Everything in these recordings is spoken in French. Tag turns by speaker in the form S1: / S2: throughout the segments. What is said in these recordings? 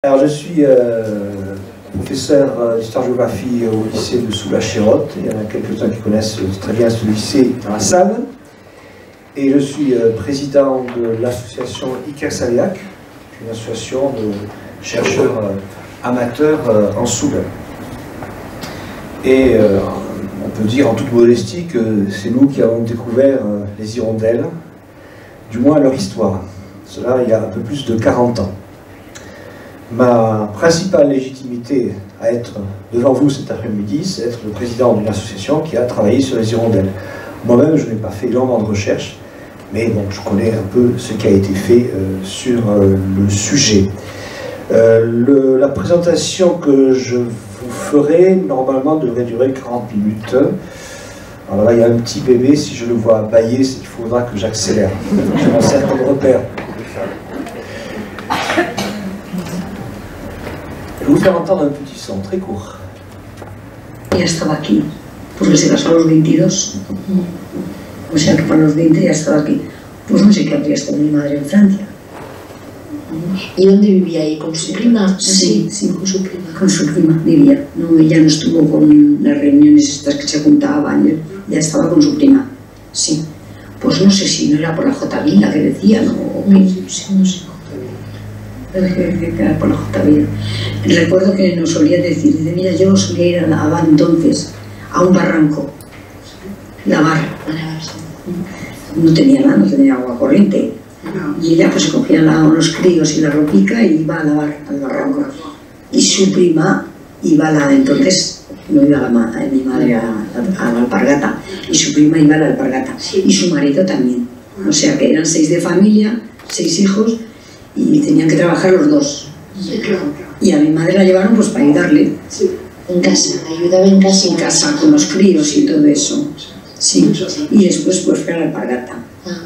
S1: Alors je suis professeur d'histoire-géographie au lycée de Soula-Chérotte. Il y en a quelques-uns qui connaissent très bien ce lycée dans la salle. Et je suis président de l'association Iker-Saliak, une association de chercheurs amateurs en Soule. Et on peut dire en toute modestie que c'est nous qui avons découvert les hirondelles, du moins leur histoire. Cela il y a un peu plus de 40 ans. Ma principale légitimité à être devant vous cet après-midi, c'est être le président d'une association qui a travaillé sur les hirondelles. Moi-même, je n'ai pas fait énormément de recherches, mais bon, je connais un peu ce qui a été fait sur le sujet. La présentation que je vous ferai, normalement, devrait durer 40 minutes. Alors là, il y a un petit bébé, si je le vois bâiller, il faudra que j'accélère. Je m'en sers comme repère. Je vais vous faire entendre un petit son très court.
S2: Ya estaba aquí, porque se casó a los 22, o sea que para los 20 ya estaba aquí. Pues no sé qué habría estado mi madre en Francia.
S3: ¿Y dónde vivía ahí? ¿Con su prima?
S2: Sí, sí,
S3: con su prima.
S2: Con su prima vivía. No, ella no estuvo con las reuniones estas que se juntaban, ya estaba con su prima. Sí. Pues no sé si no era por la J. Vila que decían o qué. Sí, no sé. Que era por la J. Vila. Recuerdo que nos solía decir, dice, mira, yo solía ir a lavar entonces a un barranco, lavar. No tenía nada, no tenía agua corriente. Y ella pues se cogía los críos y la ropica y iba a lavar al barranco. Y su prima iba a la, entonces no iba mi madre a la alpargata, y su prima iba a la alpargata. Y su marido también. O sea que eran 6 de familia, 6 hijos, y tenían que trabajar los dos.
S3: Sí, claro.
S2: Y a mi madre la llevaron pues para ayudarle.
S3: Sí. En casa, ayudaba en casa.
S2: En casa, con los críos y todo eso. Sí. Y después pues fue a la alpargata.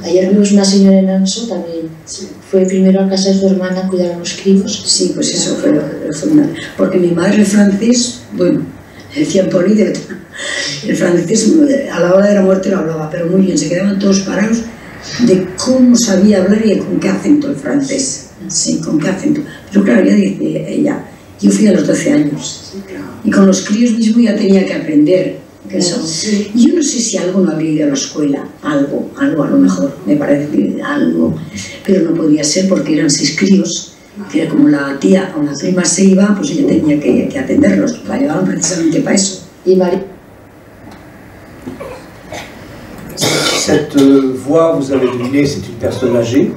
S3: Ayer vimos una señora en Anso también. Sí. Fue primero a casa de su hermana a cuidar a los críos.
S2: Sí, pues eso fue porque mi madre el francés, bueno, decían políglota. El francés a la hora de la muerte lo hablaba, pero muy bien, se quedaban todos parados de cómo sabía hablar y con qué acento el francés. Sí, con qué acento. Pero claro, ya dice ella, yo fui a los 12 años. Y con los críos mismo ya tenía que aprender eso. Y yo no sé si algo no habría ido a la escuela, algo a lo mejor, me parece que algo. Pero no podía ser porque eran 6 críos, que era como la tía o la prima se iba, pues ella tenía que atenderlos. La llevaban precisamente para eso.
S3: Y María.
S1: Cette voix, vous avez deviné, c'est une personne âgée.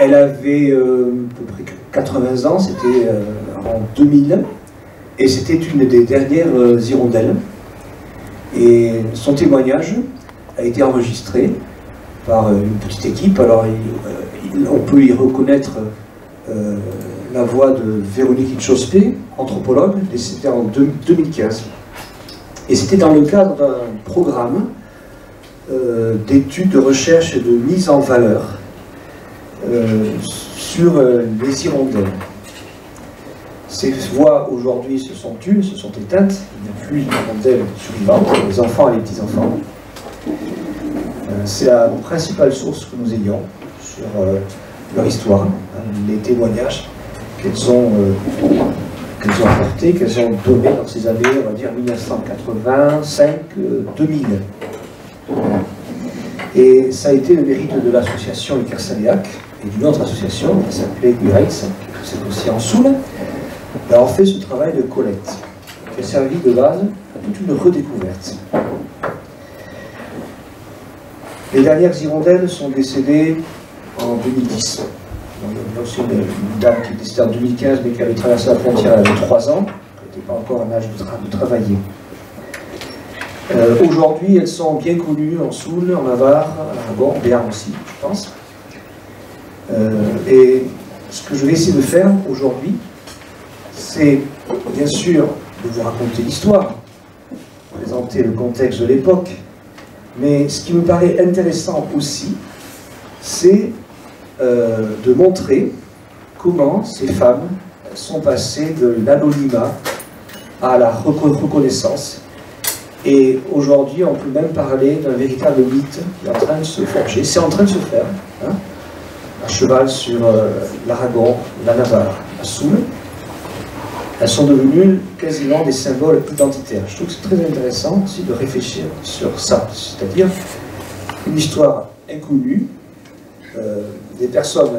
S1: Elle avait à peu près 80 ans, c'était en 2000, et c'était une des dernières hirondelles. Et son témoignage a été enregistré par une petite équipe. Alors on peut y reconnaître la voix de Véronique Hitchospé, anthropologue, décédée en 2015. Et c'était dans le cadre d'un programme d'études, de recherche et de mise en valeur sur les hirondelles. Ces voix aujourd'hui se sont tues, se sont éteintes, il n'y a plus d'hirondelles survivantes, les enfants et les petits-enfants. C'est la principale source que nous ayons sur leur histoire, les témoignages qu'elles ont apportés, qu'elles ont donnés dans ces années, on va dire 1985-2000. Et ça a été le mérite de l'association Iker-Saliak et d'une autre association qui s'appelait UREX, qui est aussi en Soule, d'avoir fait ce travail de collecte, qui a servi de base à toute une redécouverte. Les dernières hirondelles sont décédées en 2010. Il y a aussi une dame qui est décédée en 2015, mais qui avait traversé la frontière, elle avait 3 ans, qui n'était pas encore en âge de travailler. Aujourd'hui, elles sont bien connues en Soule, en Navarre, à Aragon, en Béarn aussi, je pense. Et ce que je vais essayer de faire aujourd'hui, c'est bien sûr de vous raconter l'histoire, présenter le contexte de l'époque, mais ce qui me paraît intéressant aussi, c'est de montrer comment ces femmes sont passées de l'anonymat à la reconnaissance. Et aujourd'hui, on peut même parler d'un véritable mythe qui est en train de se forger. C'est en train de se faire, hein, à cheval sur l'Aragon, la Navarre, à Soule, elles sont devenues quasiment des symboles identitaires. Je trouve que c'est très intéressant aussi de réfléchir sur ça, c'est-à-dire une histoire inconnue, des personnes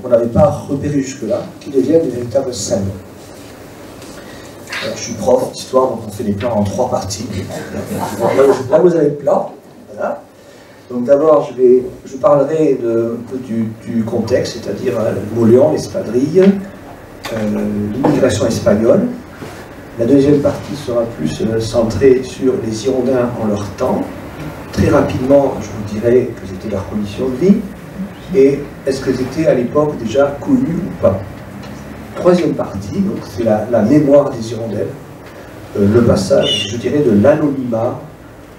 S1: qu'on n'avait pas repérées jusque-là, qui deviennent des véritables symboles. Alors, je suis prof d'histoire, donc on fait des plans en 3 parties. Là, vous avez le plan. Voilà. Donc d'abord, je parlerai du contexte, c'est-à-dire le Mauléon, l'espadrille, l'immigration espagnole. La deuxième partie sera plus centrée sur les Girondins en leur temps. Très rapidement, je vous dirai que c'était leur condition de vie et est-ce que c'était à l'époque déjà connu ou pas. Troisième partie, c'est la mémoire des Hirondelles, le passage, je dirais, de l'anonymat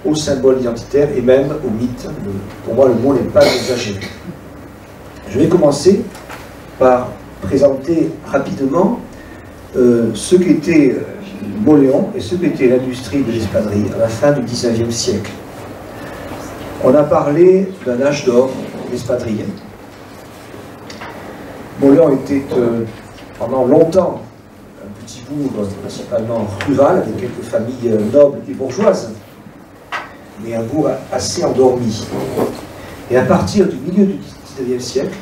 S1: au symbole identitaire et même au mythe. Pour moi, le mot n'est pas exagéré. Je vais commencer par présenter rapidement ce qu'était Mauléon et ce qu'était l'industrie de l'espadrille à la fin du XIXe siècle. On a parlé d'un âge d'or de l'espadrille. Mauléon était pendant longtemps un petit bourg principalement rural avec quelques familles nobles et bourgeoises, mais un bourg assez endormi. Et à partir du milieu du XIXe siècle,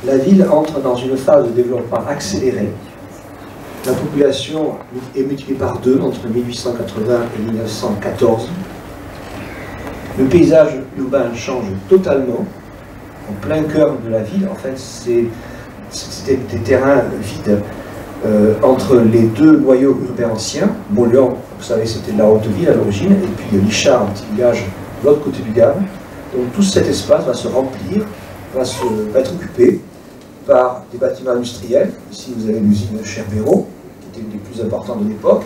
S1: la ville entre dans une phase de développement accéléré. La population est multipliée par 2 entre 1880 et 1914. Le paysage urbain change totalement. En plein cœur de la ville, en fait, c'était des terrains vides entre les 2 noyaux urbains anciens. Mauléon, vous savez, c'était la haute ville à l'origine, et puis Lichard, un petit village de l'autre côté du Gave. Donc tout cet espace va se remplir, va être occupé par des bâtiments industriels. Ici, vous avez l'usine Cherbero, qui était une des plus importantes de l'époque.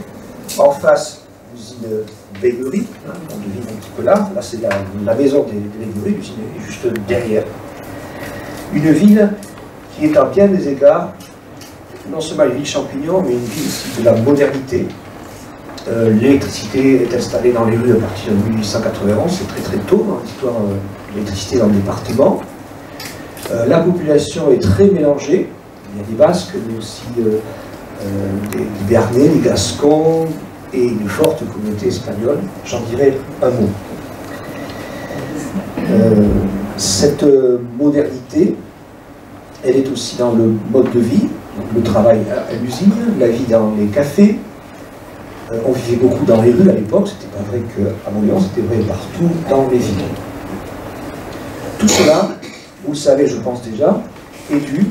S1: En face, l'usine Baignerie, on devine un petit peu là. Là, c'est la maison des Baigneries, l'usine est juste derrière. Une ville qui est à bien des égards, non seulement une ville champignon, mais une ville aussi de la modernité. L'électricité est installée dans les rues à partir de 1891, c'est très très tôt dans l'histoire de l'électricité dans le département. La population est très mélangée, il y a des Basques, mais aussi des Béarnais, des Gascons et une forte communauté espagnole. J'en dirai un mot. Cette modernité, elle est aussi dans le mode de vie, donc le travail à l'usine, la vie dans les cafés. On vivait beaucoup dans les rues à l'époque, c'était pas vrai qu'à Mauléon, c'était vrai partout dans les villes. Tout cela, vous le savez, je pense déjà, est dû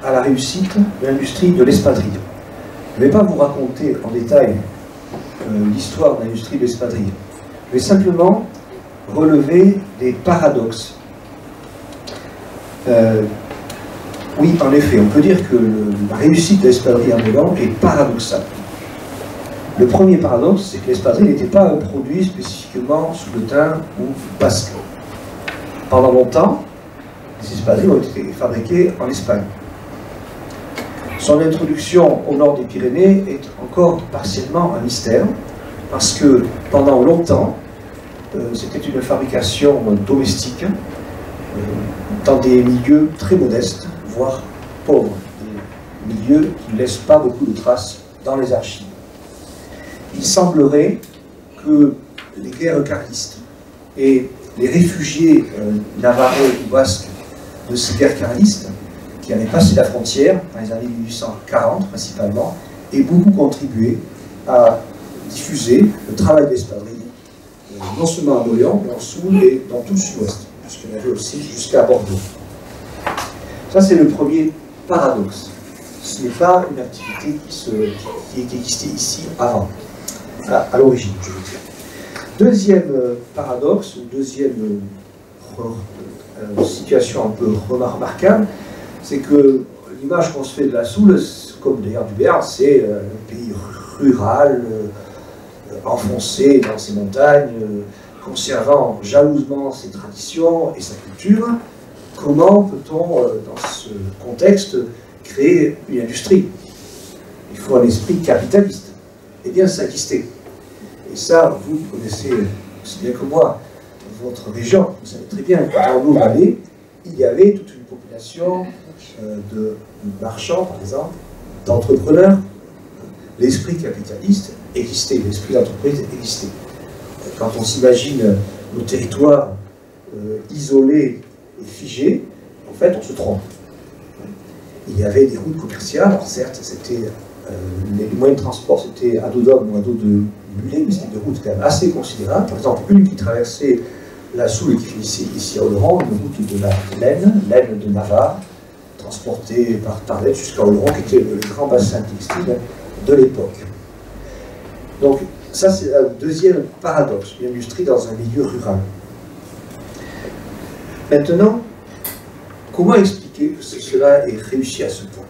S1: à la réussite de l'industrie de l'espadrille. Je ne vais pas vous raconter en détail l'histoire de l'industrie de l'espadrille. Je vais simplement relever des paradoxes. Oui, en effet, on peut dire que la réussite de l'espadrille à Mauléon est paradoxale. Le premier paradoxe, c'est que l'espadrille n'était pas un produit spécifiquement souletain ou basque. Pendant longtemps, les espadrilles ont été fabriquées en Espagne. Son introduction au nord des Pyrénées est encore partiellement un mystère, parce que pendant longtemps, c'était une fabrication domestique, dans des milieux très modestes, voire pauvres, des milieux qui ne laissent pas beaucoup de traces dans les archives. Il semblerait que les guerres carlistes et les réfugiés navarrais ou basques de ces guerres carlistes, qui avaient passé la frontière dans les années 1840 principalement, aient beaucoup contribué à diffuser le travail d'espadrille, non seulement à Mauléon, mais en Soule et dans tout le sud-ouest, puisqu'il y en avait aussi jusqu'à Bordeaux. Ça, c'est le premier paradoxe. Ce n'est pas une activité qui existait ici avant, à l'origine, je veux dire. Deuxième paradoxe, ou deuxième situation un peu remarquable, c'est que l'image qu'on se fait de la Soule, comme d'ailleurs du Béarn, c'est un pays rural, enfoncé dans ses montagnes, conservant jalousement ses traditions et sa culture. Comment peut-on, dans ce contexte, créer une industrie? Il faut un esprit capitaliste. Eh bien, ça existait. Et ça, vous connaissez aussi bien que moi votre région. Vous savez très bien que dans nos vallées, il y avait toute une population de marchands, par exemple, d'entrepreneurs. L'esprit capitaliste existait, l'esprit d'entreprise existait. Quand on s'imagine nos territoires isolés et figés, en fait, on se trompe. Il y avait des routes commerciales, alors certes, c'était les moyens de transport, c'était à dos d'homme ou à dos de mulet, mais c'était des routes quand même assez considérables. Par exemple, une qui traversait la Soule et qui finissait ici à Oloron, une route de la laine de Navarre, transportée par Tarbes jusqu'à Oloron, qui était le grand bassin textile de l'époque. Donc, ça, c'est le deuxième paradoxe, une industrie dans un milieu rural. Maintenant, comment expliquer que cela ait réussi à ce point?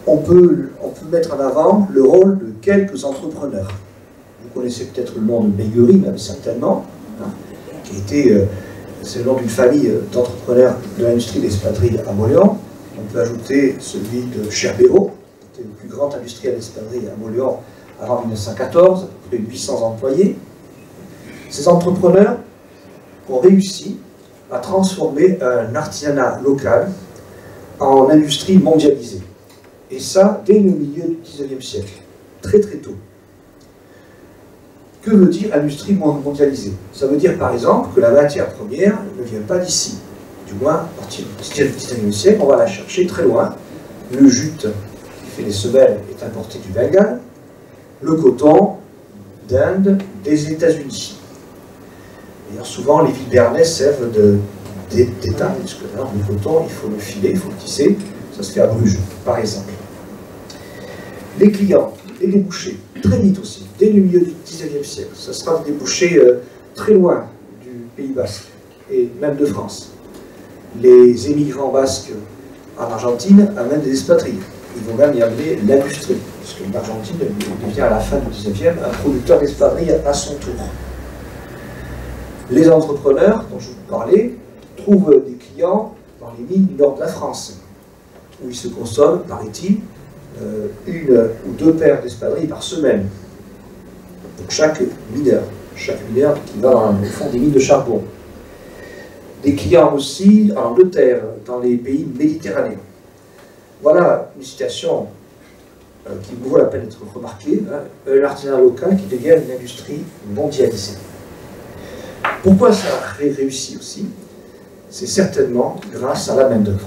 S1: On peut mettre en avant le rôle de quelques entrepreneurs. Vous connaissez peut-être le nom de Meillerie, même certainement, hein, qui était, c'est le nom d'une famille d'entrepreneurs de l'industrie d'espadrilles à Mauléon. On peut ajouter celui de Cherbéraud, qui était le plus grand industriel d'espadrilles à Mauléon avant 1914, à peu près 800 employés. Ces entrepreneurs ont réussi à transformer un artisanat local en industrie mondialisée. Et ça, dès le milieu du XIXe siècle, très très tôt. Que veut dire industrie mondialisée? Ça veut dire par exemple que la matière première ne vient pas d'ici. Du moins, à partir du XIXe siècle, on va la chercher très loin. Le jute qui fait les semelles est importé du Bengale, le coton d'Inde, des États-Unis. D'ailleurs, souvent, les villes béarnaises servent d'État, parce que le coton, il faut le filer, il faut le tisser. Ça se fait à Bruges, par exemple. Les clients et les bouchers, très vite aussi, dès le milieu du XIXe siècle, ça sera des bouchers très loin du Pays Basque, et même de France. Les émigrants basques en Argentine amènent des expatriés. Ils vont même y amener l'industrie, parce que l'Argentine devient à la fin du XIXe un producteur d'espadrilles à son tour. Les entrepreneurs dont je vous parlais trouvent des clients dans les mines du nord de la France, où ils se consomment, paraît-il, une ou deux paires d'espadrilles par semaine pour chaque mineur qui va au fond des mines de charbon. Des clients aussi en Angleterre, dans les pays méditerranéens. Voilà une situation qui vaut la peine d'être remarquée, hein, un artisanat local qui devient une industrie mondialisée. Pourquoi ça a réussi aussi? C'est certainement grâce à la main-d'œuvre.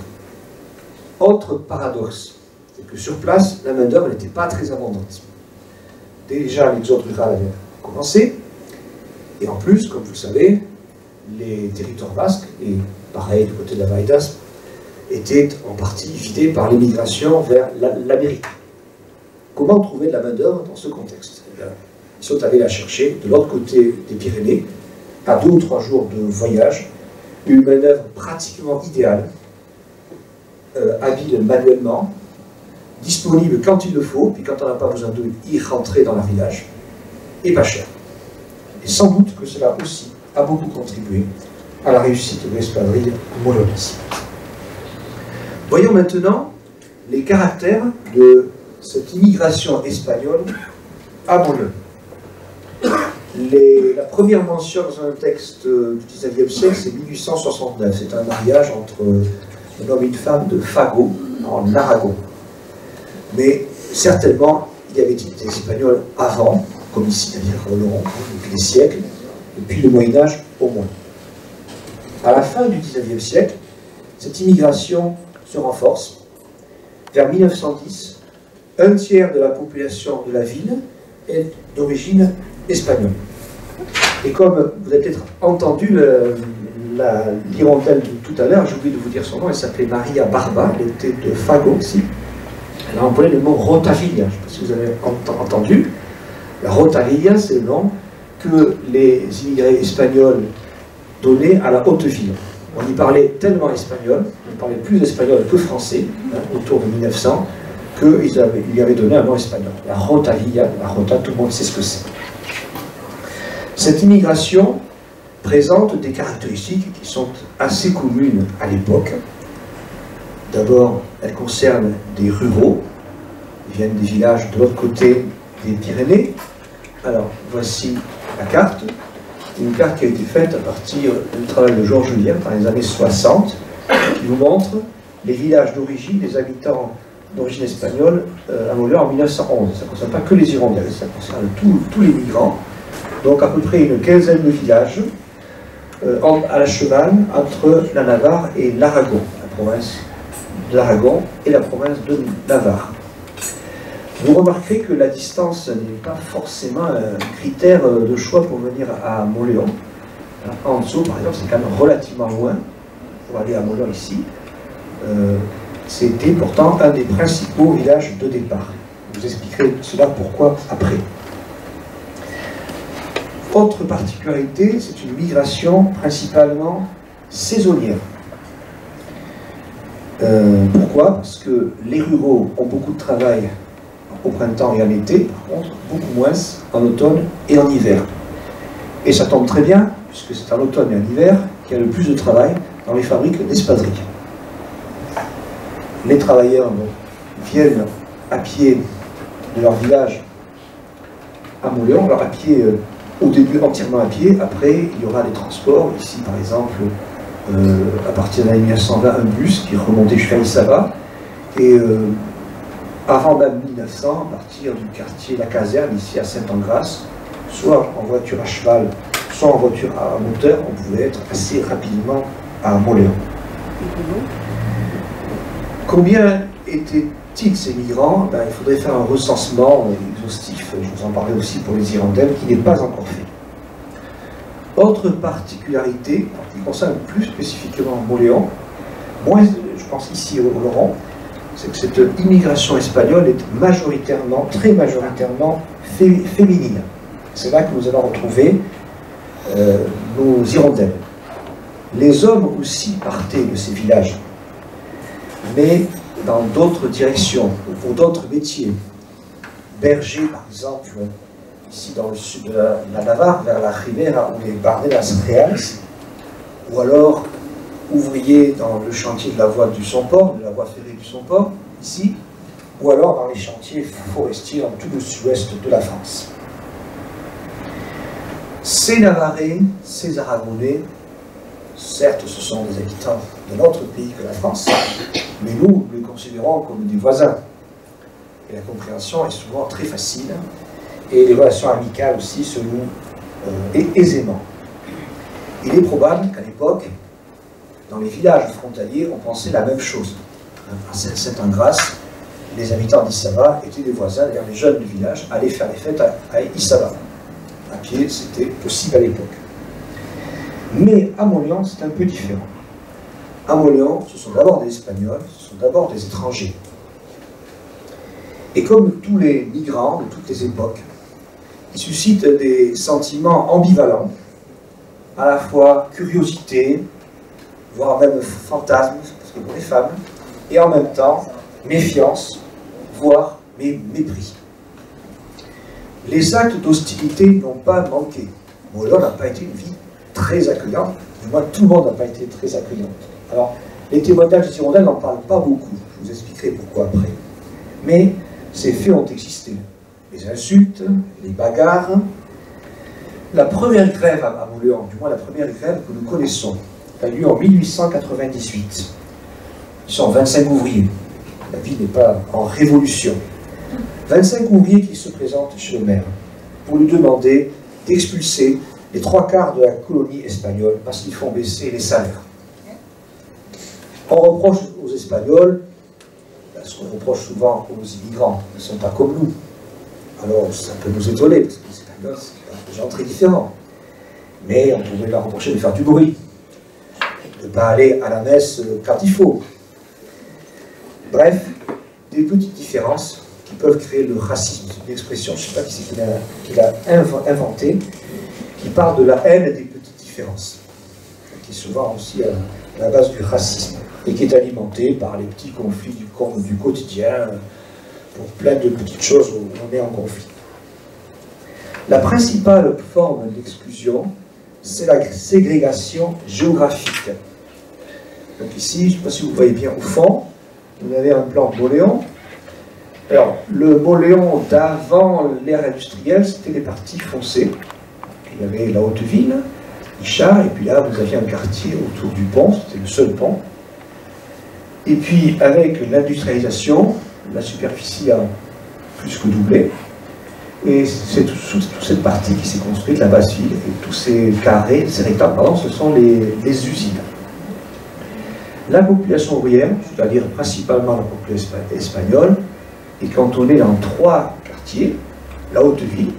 S1: Autre paradoxe, c'est que sur place, la main-d'œuvre n'était pas très abondante. Déjà, l'exode rural avait commencé, et en plus, comme vous le savez, les territoires basques, et pareil du côté de la Vallée d'Aspe, étaient en partie vidés par l'émigration vers l'Amérique. Comment trouver de la main-d'œuvre dans ce contexte? Eh bien, ils sont allés la chercher de l'autre côté des Pyrénées, à 2 ou 3 jours de voyage, une main-d'œuvre pratiquement idéale, habile manuellement, disponible quand il le faut, puis quand on n'a pas besoin de y rentrer dans leur village, et pas cher. Et sans doute que cela aussi a beaucoup contribué à la réussite de l'espadrille moulonnaise. Voyons maintenant les caractères de cette immigration espagnole à Mollon. La première mention dans un texte du XIXe siècle, c'est 1869. C'est un mariage entre un homme et une femme de Fago, en Aragon. Mais certainement, il y avait des Espagnols avant, comme ici, c'est-à-dire Oloron, depuis des siècles, depuis le Moyen-Âge au moins. À la fin du XIXe siècle, cette immigration se renforce. Vers 1910, un tiers de la population de la ville est d'origine espagnole. Et comme vous avez peut-être entendu l'hirondelle de tout à l'heure, j'ai oublié de vous dire son nom, elle s'appelait Maria Barba, elle était de Fago aussi. Elle a employé le mot Rotavilla, je ne sais pas si vous avez entendu. La Rotavilla, c'est le nom que les immigrés espagnols donnaient à la haute ville. On y parlait tellement espagnol, on parlait plus espagnol que français, hein, autour de 1900, qu'ils lui avaient donné un nom espagnol. La Rotavilla, la Rota, tout le monde sait ce que c'est. Cette immigration présente des caractéristiques qui sont assez communes à l'époque. D'abord, elle concerne des ruraux, ils viennent des villages de l'autre côté des Pyrénées. Alors, voici la carte, une carte qui a été faite à partir du travail de Georges Julien dans les années 60. qui vous montre les villages d'origine des habitants d'origine espagnole à Moléon en 1911. Ça ne concerne pas que les Hirondelles, ça concerne tous les migrants. Donc à peu près une quinzaine de villages à la cheval entre la Navarre et l'Aragon, la province de l'Aragon et la province de Navarre. Vous remarquerez que la distance n'est pas forcément un critère de choix pour venir à Moléon. En dessous, par exemple, c'est quand même relativement loin pour aller à Moléon ici. C'était pourtant un des principaux villages de départ. Je vous expliquerai cela pourquoi après. Autre particularité, c'est une migration principalement saisonnière. Pourquoi? Parce que les ruraux ont beaucoup de travail au printemps et en été, par contre, beaucoup moins en automne et en hiver. Et ça tombe très bien, puisque c'est en automne et en hiver qu'il y a le plus de travail dans les fabriques d'espadrilles. Les travailleurs viennent à pied de leur village à Moléon, alors à pied, au début entièrement à pied, après il y aura des transports, ici par exemple, à partir de l'année 1920, un bus qui remontait jusqu'à Issaba, et avant même 1900, à partir du quartier La Caserne, ici à Saint-Engrâce, soit en voiture à cheval, soit en voiture à moteur, on pouvait être assez rapidement à Moléon. Combien étaient-ils ces migrants? Il faudrait faire un recensement exhaustif, je vous en parlais aussi pour les Hirondelles, qui n'est pas encore fait. Autre particularité, qui concerne plus spécifiquement Moléon, moins, je pense ici au Laurent, c'est que cette immigration espagnole est majoritairement, très majoritairement féminine. C'est là que nous allons retrouver nos Hirondelles. Les hommes aussi partaient de ces villages, mais dans d'autres directions, pour d'autres métiers. Berger, par exemple, ici dans le sud de la Navarre, vers la Ribera, ou les Bardelas Reales, ou alors ouvrier dans le chantier de la voie du Somport, de la voie ferrée du Somport, ici, ou alors dans les chantiers forestiers dans tout le sud-ouest de la France. Ces Navarrais, ces Aragonais, certes ce sont des habitants de notre pays que la France, mais nous les considérons comme des voisins. Et la compréhension est souvent très facile, et les relations amicales aussi se nouent aisément. Il est probable qu'à l'époque, dans les villages frontaliers, on pensait la même chose. À Saint-Engrâce, les habitants d'Issaba étaient des voisins, d'ailleurs les jeunes du village allaient faire les fêtes à Issaba. À pied, c'était possible à l'époque. Mais à Moléon, c'est un peu différent. À Moléon, ce sont d'abord des Espagnols, ce sont d'abord des étrangers. Et comme tous les migrants de toutes les époques, ils suscitent des sentiments ambivalents, à la fois curiosité, voire même fantasme, parce que pour les femmes, et en même temps méfiance, voire mépris. Les actes d'hostilité n'ont pas manqué. Moléon n'a pas été une vie très accueillante, du moins tout le monde n'a pas été très accueillante. Alors, les témoignages des Hirondelles n'en parlent pas beaucoup, je vous expliquerai pourquoi après. Mais ces faits ont existé. Les insultes, les bagarres. La première grève à Moléon, du moins la première grève que nous connaissons, a lieu en 1898. Ils sont 25 ouvriers. La vie n'est pas en révolution. 25 ouvriers qui se présentent chez le maire pour lui demander d'expulser les 3/4 de la colonie espagnole parce qu'ils font baisser les salaires. On reproche aux Espagnols, ce qu'on reproche souvent aux immigrants, ils ne sont pas comme nous. Alors ça peut nous étonner, parce que les Espagnols, c'est des gens très différents. Mais on pouvait leur reprocher de faire du bruit, de ne pas aller à la messe quand il faut. Bref, des petites différences qui peuvent créer le racisme. C'est une expression, je ne sais pas qui c'est qui l'a inventée, qui parle de la haine des petites différences, qui est souvent aussi à la base du racisme, et qui est alimenté par les petits conflits du quotidien, pour plein de petites choses où on est en conflit. La principale forme d'exclusion, c'est la ségrégation géographique. Donc ici, je ne sais pas si vous voyez bien au fond, vous avez un plan de Moléon. Alors, le Moléon d'avant l'ère industrielle, c'était les parties foncées. Il y avait la Haute-Ville, Ichard, et puis là, vous aviez un quartier autour du pont, c'était le seul pont, Et puis, avec l'industrialisation, la superficie a plus que doublé. Et c'est toute cette partie qui s'est construite, la basse ville, et tous ces carrés, ces rectangles, pardon, ce sont les usines. La population ouvrière, c'est-à-dire principalement la population espagnole, est cantonnée dans 3 quartiers. La haute ville,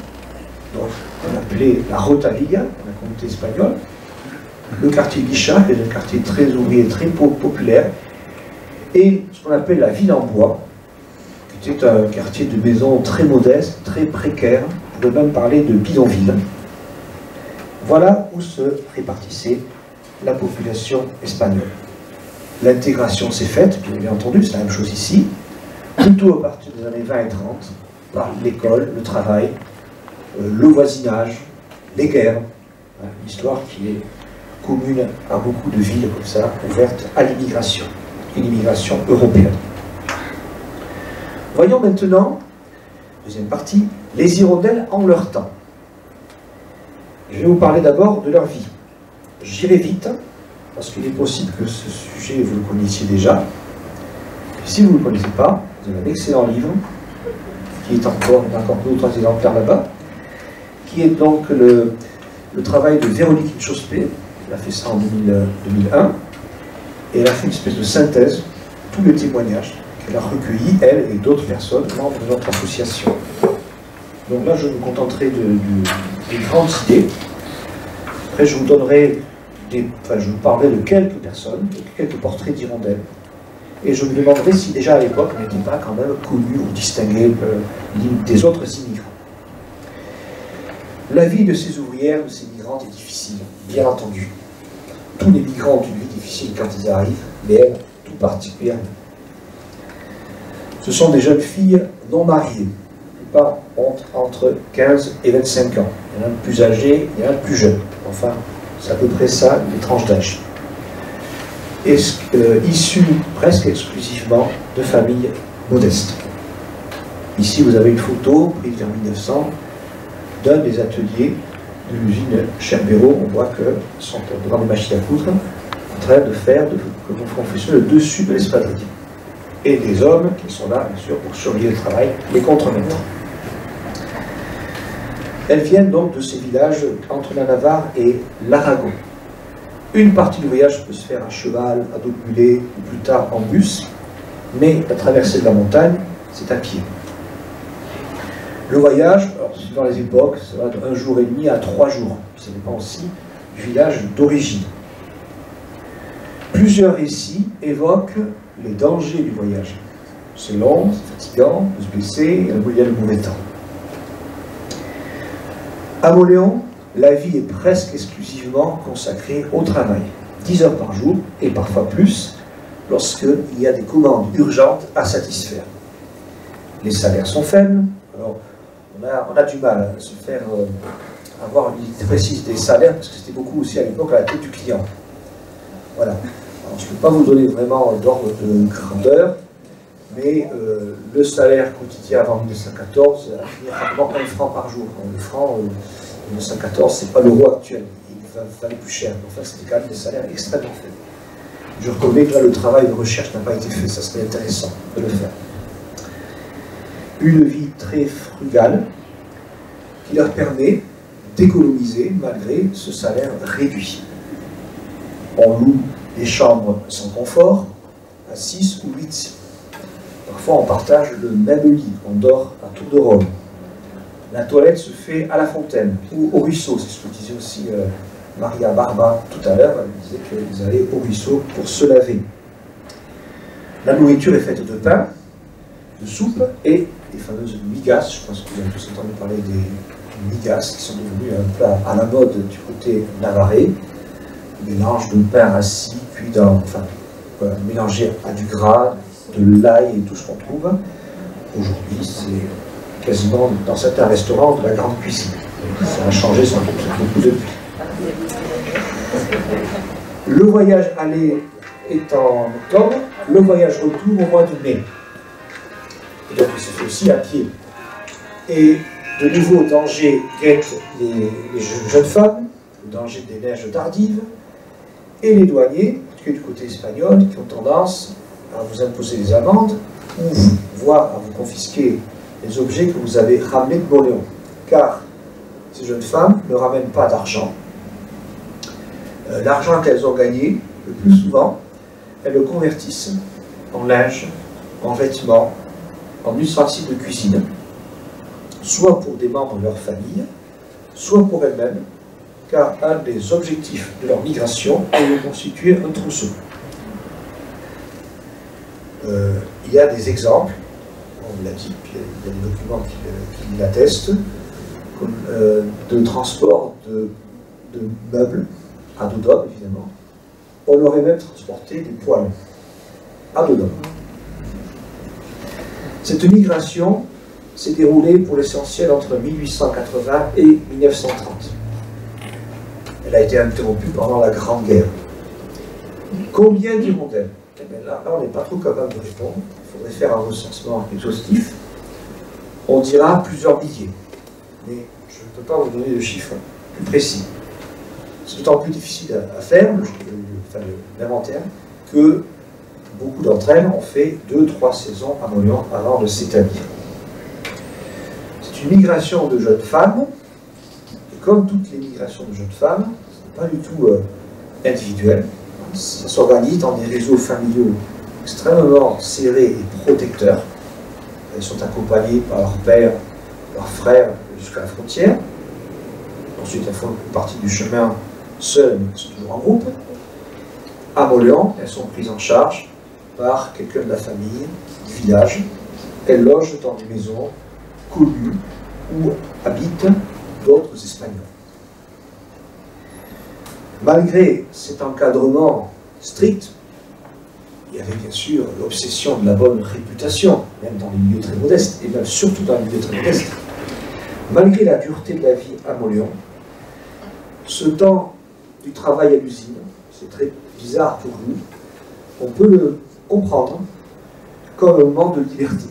S1: donc on appelait la Rotavilla, la communauté espagnole, le quartier Guicha, qui est un quartier très ouvrier, très populaire, et ce qu'on appelle la ville en bois, qui était un quartier de maisons très modeste, très précaire, on pourrait même parler de bidonville. Voilà où se répartissait la population espagnole. L'intégration s'est faite, bien entendu, c'est la même chose ici, plutôt à partir des années 20 et 30, par l'école, le travail, le voisinage, les guerres, une histoire qui est commune à beaucoup de villes comme ça, ouvertes à l'immigration, une immigration européenne. Voyons maintenant, deuxième partie, les hirondelles en leur temps. Je vais vous parler d'abord de leur vie. J'irai vite, parce qu'il est possible que ce sujet, vous le connaissiez déjà. Si vous ne le connaissez pas, vous avez un excellent livre, qui est encore d'autres exemplaires là-bas, qui est donc le travail de Véronique Chospé. Elle a fait ça en 2001, et elle a fait une espèce de synthèse, tous les témoignages qu'elle a recueillis, elle et d'autres personnes, membres de notre association. Donc là, je me contenterai des grandes idées. Après, je vous donnerai je vous parlerai de quelques personnes, de quelques portraits d'hirondelles. Et je me demanderai si déjà à l'époque, on n'était pas quand même connu ou distingué des autres immigrants. La vie de ces ouvrières, de ces migrantes est difficile, bien entendu. Tous les migrants ont une vie difficile quand ils arrivent, mais elles, tout particulièrement. Ce sont des jeunes filles non mariées. La plupart ont entre 15 et 25 ans. Il y en a de plus âgés, il y en a de plus jeunes. Enfin, c'est à peu près ça, les tranches d'âge. Issus presque exclusivement de familles modestes. Ici, vous avez une photo prise vers 1900 d'un des ateliers de l'usine Cherbero. On voit qu'ils sont devant des machines à coudre en train de faire, comme on fait le dessus de l'espadrille. Et des hommes qui sont là, bien sûr, pour surveiller le travail, les contremaîtres. Elles viennent donc de ces villages entre la Navarre et l'Aragon. Une partie du voyage peut se faire à cheval, à dos de mulet, ou plus tard en bus, mais la traversée de la montagne, c'est à pied. Le voyage, alors, suivant les époques, ça va de 1 jour et demi à 3 jours. Ça dépend aussi du village d'origine. Plusieurs récits évoquent les dangers du voyage. C'est long, c'est fatigant, on peut se blesser, il y a le mauvais temps. À Mauléon, la vie est presque exclusivement consacrée au travail. 10 heures par jour, et parfois plus, lorsqu'il y a des commandes urgentes à satisfaire. Les salaires sont faibles, alors on a du mal à se faire avoir une idée précise des salaires, parce que c'était beaucoup aussi à l'époque à la tête du client. Voilà. Alors, je ne peux pas vous donner vraiment d'ordre de grandeur, mais le salaire quotidien avant 1914 a fini rapidement 1 franc par jour. Le franc, en 1914, ce n'est pas l'euro actuel, il valait plus cher. Enfin, c'était quand même des salaires extrêmement faibles. Je reconnais que là, le travail de recherche n'a pas été fait, ça serait intéressant de le faire. Une vie très frugale qui leur permet d'économiser malgré ce salaire réduit. On loue des chambres sans confort à 6 ou 8. Parfois on partage le même lit, on dort à tour de rôle. La toilette se fait à la fontaine ou au ruisseau, c'est ce que disait aussi Maria Barba tout à l'heure, elle disait qu'ils allaient au ruisseau pour se laver. La nourriture est faite de pain, de soupe et des fameuses migas. Je pense que vous avez tous entendu parler des migas qui sont devenues un plat à la mode du côté navarrais. Mélange de pain rassis, cuit mélangé à du gras, de l'ail et tout ce qu'on trouve. Aujourd'hui, c'est quasiment dans certains restaurants de la grande cuisine. Ça a changé sans doute beaucoup depuis. Le voyage aller est en octobre, le voyage retour au mois de mai. Et donc il se fait aussi à pied. Et de nouveaux dangers guettent les jeunes femmes, le danger des neiges tardives, et les douaniers, en tout cas du côté espagnol, qui ont tendance à vous imposer des amendes, ou voire à vous confisquer les objets que vous avez ramenés de Mauléon. Car ces jeunes femmes ne ramènent pas d'argent. L'argent qu'elles ont gagné, le plus souvent, elles le convertissent en linge, en vêtements, en ustensiles de cuisine, soit pour des membres de leur famille, soit pour elles-mêmes, car un des objectifs de leur migration est de constituer un trousseau. Il y a des exemples, on l'a dit, puis il y a des documents qui l'attestent, de transport de meubles, à dos d'homme évidemment. On aurait même transporté des poêles à dos d'homme. Cette migration s'est déroulée pour l'essentiel entre 1880 et 1930. Elle a été interrompue pendant la Grande Guerre. Combien d'hirondelles? Là, on n'est pas trop capable de répondre. Il faudrait faire un recensement exhaustif. On dira plusieurs milliers. Mais je ne peux pas vous donner de chiffres plus précis. C'est d'autant plus difficile à faire, l'inventaire, que beaucoup d'entre elles ont fait 2-3 saisons à Mauléon avant de s'établir. C'est une migration de jeunes femmes, et comme toutes les migrations de jeunes femmes, ce n'est pas du tout individuel. Ça s'organise dans des réseaux familiaux extrêmement serrés et protecteurs. Elles sont accompagnées par leur père, leurs frères jusqu'à la frontière. Ensuite, elles font partie du chemin seules, mais sont toujours en groupe. À Mauléon, elles sont prises en charge par quelqu'un de la famille, du village. Elles logent dans des maisons connues où habitent d'autres Espagnols. Malgré cet encadrement strict, il y avait bien sûr l'obsession de la bonne réputation, même dans les milieux très modestes, et même surtout dans les milieux très modestes. Malgré la dureté de la vie à Mauléon, ce temps du travail à l'usine, c'est très bizarre pour nous, on peut le comprendre comme un moment de liberté.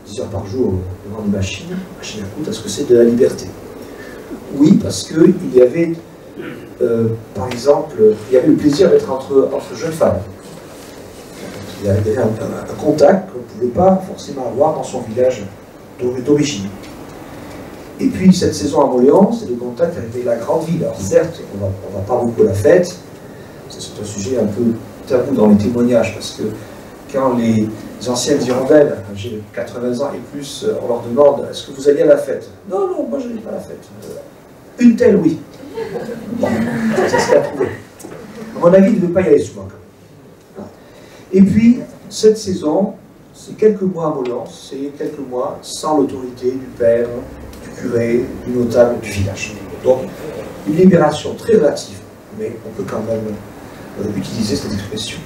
S1: 10 heures par jour devant une machine à coudre, est-ce que c'est de la liberté? Oui, parce qu'il y avait, par exemple, il y avait le plaisir d'être entre jeunes femmes. Il y avait un contact qu'on ne pouvait pas forcément avoir dans son village d'origine. Et puis, cette saison à Mauléon, c'est le contact avec la grande ville. Alors certes, on ne va pas beaucoup à la fête, c'est un sujet un peu tabou dans les témoignages, parce que quand les anciennes hirondelles, j'ai 80 ans et plus, on leur demande « Est-ce que vous allez à la fête ?» « Non, non, moi je n'ai pas à la fête. Une telle, oui. » Bon, c'est ce qu'elle a trouvé. À mon avis, il ne veut pas y aller souvent. Et puis, cette saison, c'est quelques mois à Mauléon, c'est quelques mois sans l'autorité du père, du curé, du notable du village. Donc, une libération très relative, mais on peut quand même utiliser cette expression.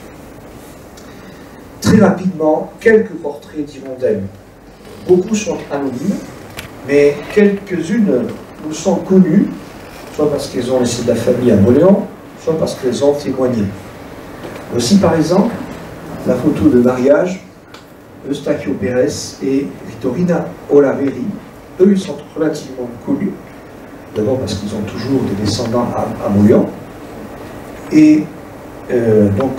S1: Très rapidement, quelques portraits d'hirondelles. Beaucoup sont anonymes, mais quelques-unes nous sont connues, soit parce qu'elles ont laissé de la famille à Mauléon, soit parce qu'elles ont témoigné. Aussi, par exemple, la photo de mariage Eustaquio Pérez et Vitorina Olaveri. Eux, ils sont relativement connus, d'abord parce qu'ils ont toujours des descendants à Mauléon, et donc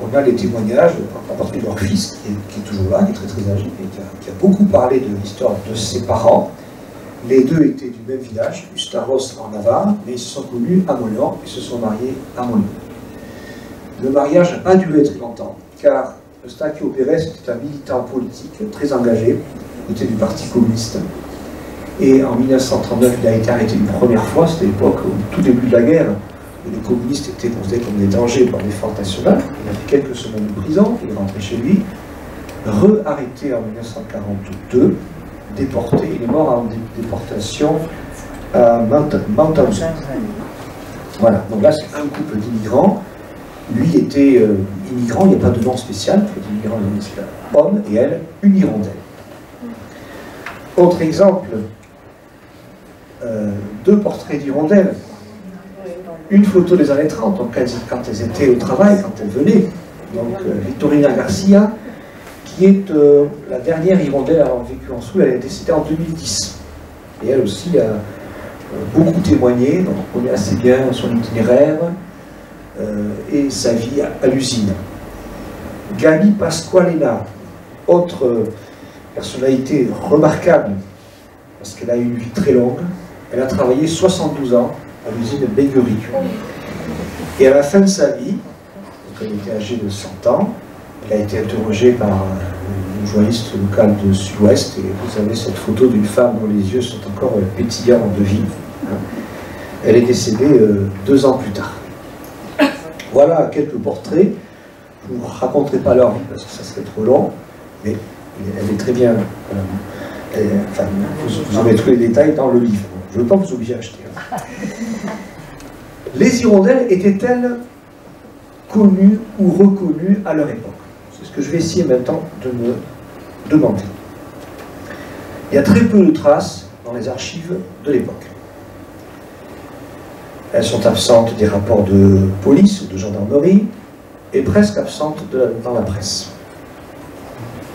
S1: on a les témoignages, à partir de leur fils, qui est toujours là, qui est très très âgé, et qui a beaucoup parlé de l'histoire de ses parents. Les deux étaient du même village, Ustaros en Navarre, mais ils se sont connus à Mauléon et se sont mariés à Mauléon. Le mariage n'a pas duré très longtemps, car Eustaquio Pérez était un militant politique très engagé, côté du Parti communiste. Et en 1939, il a été arrêté une première fois, c'était l'époque, au tout début de la guerre, où les communistes étaient considérés comme des dangers pour la défense nationale. Il a fait quelques semaines de prison, il est rentré chez lui, re-arrêté en 1942, déporté, il est mort en déportation à Mauthausen. Voilà, donc là c'est un couple d'immigrants. Lui était immigrant, il n'y a pas de nom spécial, l'immigrant est homme, et elle, une hirondelle. Autre exemple, deux portraits d'hirondelles. Une photo des années 30, donc quand elles étaient au travail, quand elles venaient. Donc Victorina Garcia, qui est la dernière hirondelle à avoir vécu en Sousse, elle est décédée en 2010. Et elle aussi a beaucoup témoigné, donc on connaît assez bien son itinéraire et sa vie à l'usine. Gaby Pasqualena, autre personnalité remarquable, parce qu'elle a eu une vie très longue. Elle a travaillé 72 ans à l'usine Beguerie. Et à la fin de sa vie, donc elle était âgée de 100 ans, elle a été interrogée par une journaliste locale de Sud-Ouest, et vous avez cette photo d'une femme dont les yeux sont encore pétillants de vie. Elle est décédée 2 ans plus tard. Voilà quelques portraits. Je ne vous raconterai pas leur vie parce que ça serait trop long, mais elle est très bien. Enfin, vous aurez tous les détails dans le livre. Je ne veux pas vous obliger à acheter. Les hirondelles étaient-elles connues ou reconnues à leur époque? C'est ce que je vais essayer maintenant de me demander. Il y a très peu de traces dans les archives de l'époque. Elles sont absentes des rapports de police ou de gendarmerie et presque absentes dans la presse.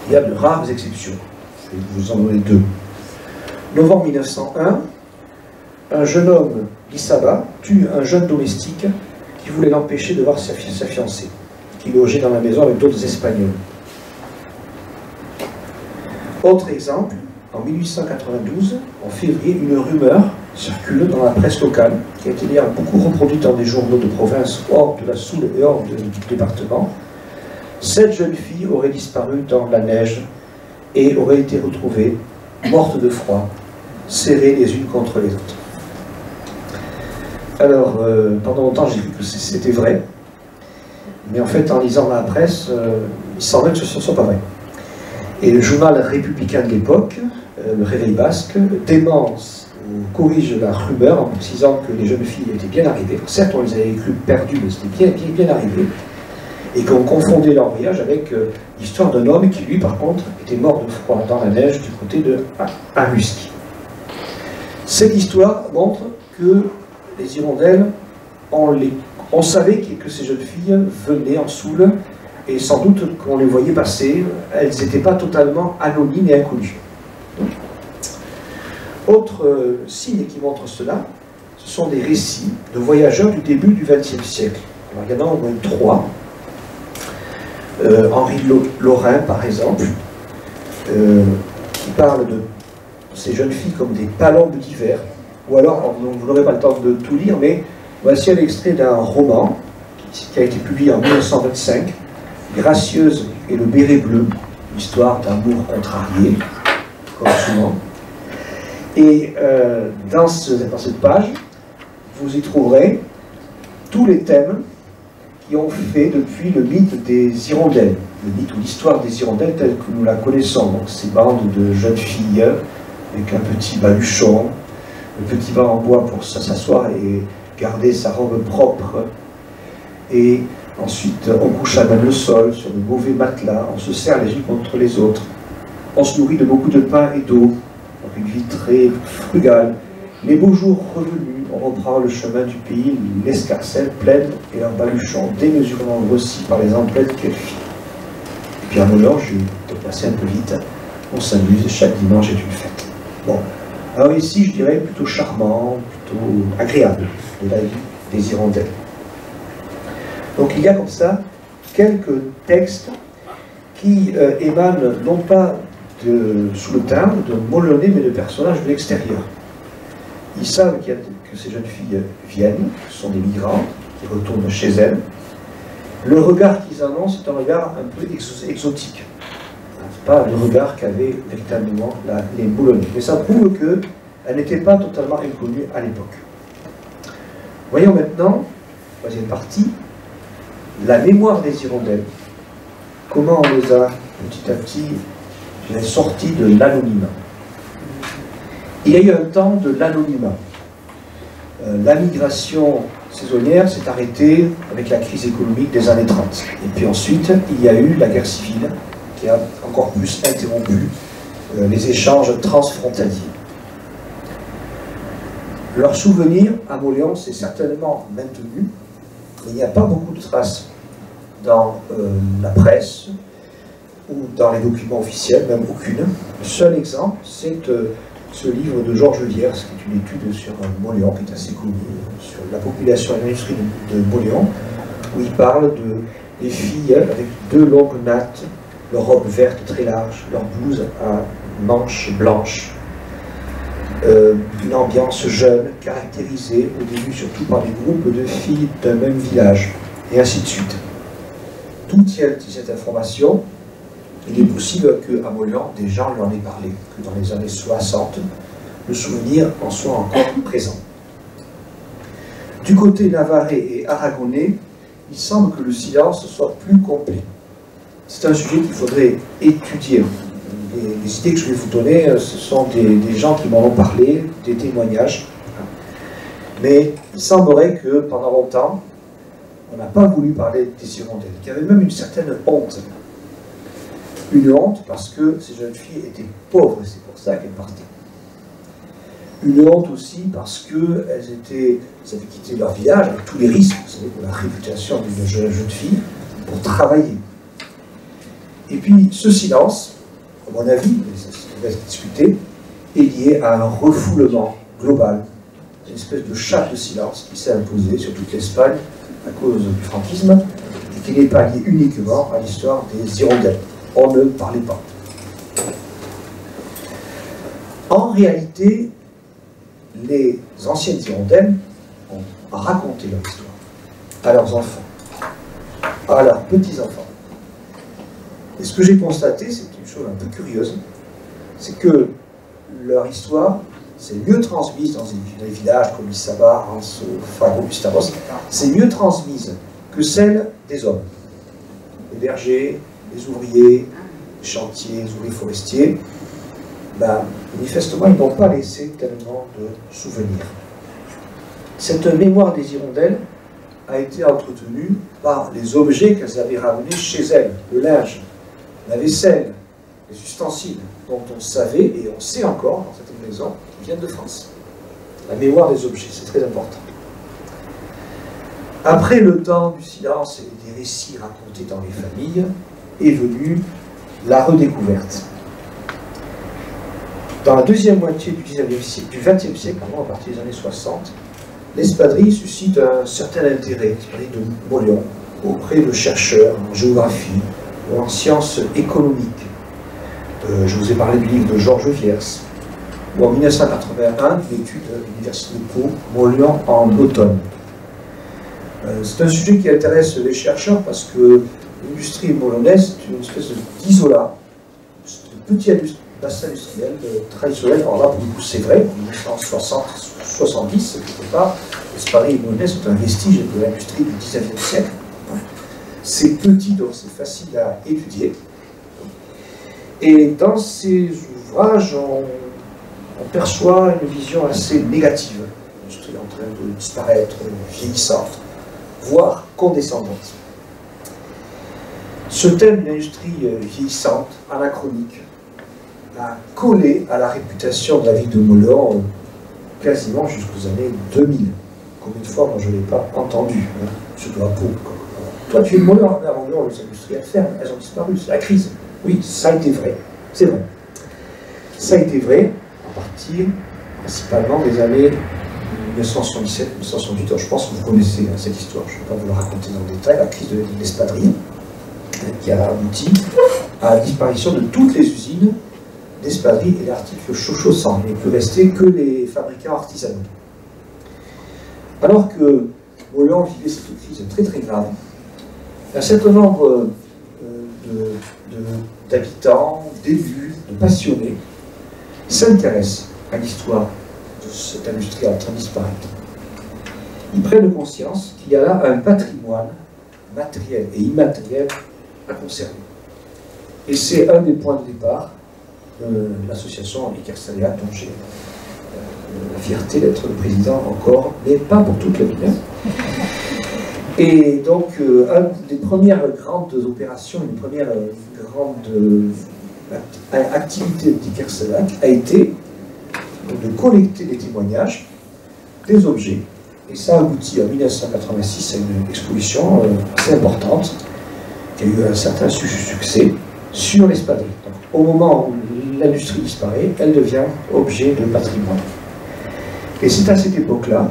S1: Il y a de rares exceptions. Je vais vous en donner 2. Novembre 1901, un jeune homme d'Issaba tue un jeune domestique qui voulait l'empêcher de voir sa fiancée, qui logeait dans la maison avec d'autres Espagnols. Autre exemple, en 1892, en février, une rumeur circule dans la presse locale, qui a été d'ailleurs beaucoup reproduite dans des journaux de province hors de la Soule et hors du département. 7 jeunes filles auraient disparu dans la neige et auraient été retrouvées mortes de froid, serrées les unes contre les autres. Alors, pendant longtemps, j'ai cru que c'était vrai, mais en fait, en lisant la presse, il semblait que ce ne soit pas vrai. Et le journal républicain de l'époque, le Réveil Basque, démente ou corrige la rumeur en précisant que les jeunes filles étaient bien arrivées. Certes, on les avait crues perdues, mais c'était bien arrivé. Et qu'on confondait leur voyage avec l'histoire d'un homme qui, lui, par contre, était mort de froid dans la neige du côté de Aruski. Cette histoire montre que les hirondelles, on savait que ces jeunes filles venaient en Soule, et sans doute qu'on les voyait passer, elles n'étaient pas totalement anonymes et inconnues. Autre signe qui montre cela, ce sont des récits de voyageurs du début du XXe siècle. Alors, il y en a au moins 3. Henri Lorrain, par exemple, qui parle de ces jeunes filles comme des palombes d'hiver. Ou alors, vous n'aurez pas le temps de tout lire, mais voici un extrait d'un roman qui a été publié en 1925, Gracieuse et le béret bleu, l'histoire d'amour contrarié, comme souvent. Et dans cette page, vous y trouverez tous les thèmes qui ont fait depuis le mythe des hirondelles, le mythe ou l'histoire des hirondelles telle que nous la connaissons. Donc ces bandes de jeunes filles avec un petit baluchon, le petit banc en bois pour s'asseoir et garder sa robe propre. Et ensuite, on couche à même le sol, sur de mauvais matelas, on se serre les unes contre les autres. On se nourrit de beaucoup de pain et d'eau, donc une vie très frugale. Les beaux jours revenus, on reprend le chemin du pays, l'escarcelle pleine et leur baluchon démesurément grossi par les emplettes qu'elle fit. Et puis en honneur, je vais passer un peu vite, on s'amuse, chaque dimanche est une fête. Bon, alors ici, je dirais plutôt charmant, plutôt agréable de la vie des hirondelles. Donc il y a comme ça quelques textes qui émanent non pas sous le timbre de Molonais, mais de personnages de l'extérieur. Ils savent que ces jeunes filles viennent, que ce sont des migrants, qui retournent chez elles. Le regard qu'ils annoncent est un regard un peu exotique. Pas le regard qu'avaient véritablement les Molonais. Mais ça prouve qu'elles n'étaient pas totalement inconnues à l'époque. Voyons maintenant, troisième partie, la mémoire des hirondelles. Comment on les a petit à petit sortis de l'anonymat. Il y a eu un temps de l'anonymat. La migration saisonnière s'est arrêtée avec la crise économique des années 30. Et puis ensuite, il y a eu la guerre civile qui a encore plus interrompu les échanges transfrontaliers. Leur souvenir à Mauléon s'est certainement maintenu, mais il n'y a pas beaucoup de traces dans la presse ou dans les documents officiels, même aucune. Le seul exemple, c'est ce livre de Georges Viers, qui est une étude sur Mauléon, qui est assez connue, sur la population et l'industrie de Mauléon, où il parle les filles avec 2 longues nattes, leur robe verte très large, leur blouse à manches blanches. Une ambiance jeune, caractérisée au début surtout par des groupes de filles d'un même village, et ainsi de suite. D'où tient cette information? Il est possible qu'à Mauleon, des gens lui en aient parlé, que dans les années 60, le souvenir en soit encore présent. Du côté navarrais et aragonais, il semble que le silence soit plus complet. C'est un sujet qu'il faudrait étudier. Les idées que je vais vous donner, ce sont des gens qui m'en ont parlé, des témoignages. Mais il semblerait que pendant longtemps, on n'a pas voulu parler des hirondelles, qu'il y avait même une certaine honte. Une honte parce que ces jeunes filles étaient pauvres, et c'est pour ça qu'elles partaient. Une honte aussi parce qu'elles avaient quitté leur village avec tous les risques, vous savez, pour la réputation d'une jeune fille, pour travailler. Et puis ce silence, à mon avis, mais ça va être discuté, est lié à un refoulement global, une espèce de chape de silence qui s'est imposée sur toute l'Espagne à cause du franquisme, et qui n'est pas lié uniquement à l'histoire des hirondelles. On ne parlait pas. En réalité, les anciennes hirondelles ont raconté leur histoire à leurs enfants, à leurs petits-enfants. Et ce que j'ai constaté, c'est une chose un peu curieuse, c'est que leur histoire s'est mieux transmise dans les villages comme Isaba, Anso, Faro, Gustavos, c'est mieux transmise que celle des hommes. Les bergers, les ouvriers, les chantiers, les ouvriers forestiers, manifestement, ils n'ont pas laissé tellement de souvenirs. Cette mémoire des hirondelles a été entretenue par les objets qu'elles avaient ramenés chez elles, le linge, la vaisselle, les ustensiles, dont on savait, et on sait encore dans certaines maisons, qui viennent de France. La mémoire des objets, c'est très important. Après le temps du silence et des récits racontés dans les familles, est venue la redécouverte. Dans la deuxième moitié du XXe siècle, à partir des années 60, l'espadrille suscite un certain intérêt, l'espadrille de Mauleon, auprès de chercheurs en géographie ou en sciences économiques. Je vous ai parlé du livre de Georges Viers, ou en 1981, une étude de l'Université de Pau, Mauleon en automne. C'est un sujet qui intéresse les chercheurs parce que l'industrie maulonnaise est une espèce d'isolat, de petit bassin industriel traditionnel. Alors là, pour le coup, c'est vrai, en 1970, quelque part, l'espadrille et Maulonnais sont un vestige de l'industrie du XIXe siècle. C'est petit, donc c'est facile à étudier. Et dans ces ouvrages, on perçoit une vision assez négative. L'industrie est en train de disparaître, vieillissante, voire condescendante. Ce thème d'une industrie vieillissante, anachronique, a collé à la réputation de la ville de Mauleon quasiment jusqu'aux années 2000. Combien de fois, moi, je ne l'ai pas entendu, ce drapeau. Toi, tu es de Mauleon, à Mauleon, les industrielles ferment, elles ont disparu, c'est la crise. Oui, ça a été vrai, c'est vrai. Ça a été vrai à partir principalement des années 1977-1978. Je pense que vous connaissez cette histoire, je ne vais pas vous la raconter dans le détail, la crise de l'espadrille, qui a abouti à la disparition de toutes les usines d'espadrille et l'article Chauchot-Sang. Il ne peut rester que les fabricants artisanaux. Alors que Mauleon vivait cette crise très très grave, un certain nombre d'habitants, d'élus, de passionnés s'intéressent à l'histoire de cette industrie en train de disparaître. Ils prennent conscience qu'il y a là un patrimoine matériel et immatériel à conserver. Et c'est un des points de départ de l'association Ikersalia, dont j'ai la fierté d'être le président encore, mais pas pour toute la vie. Et donc, une des premières grandes opérations, une première grande activité d'Ikersalia a été de collecter des témoignages, des objets, et ça aboutit en 1986 à une exposition assez importante, qui a eu un certain succès sur l'espadrille. Au moment où l'industrie disparaît, elle devient objet de patrimoine. Et c'est à cette époque-là,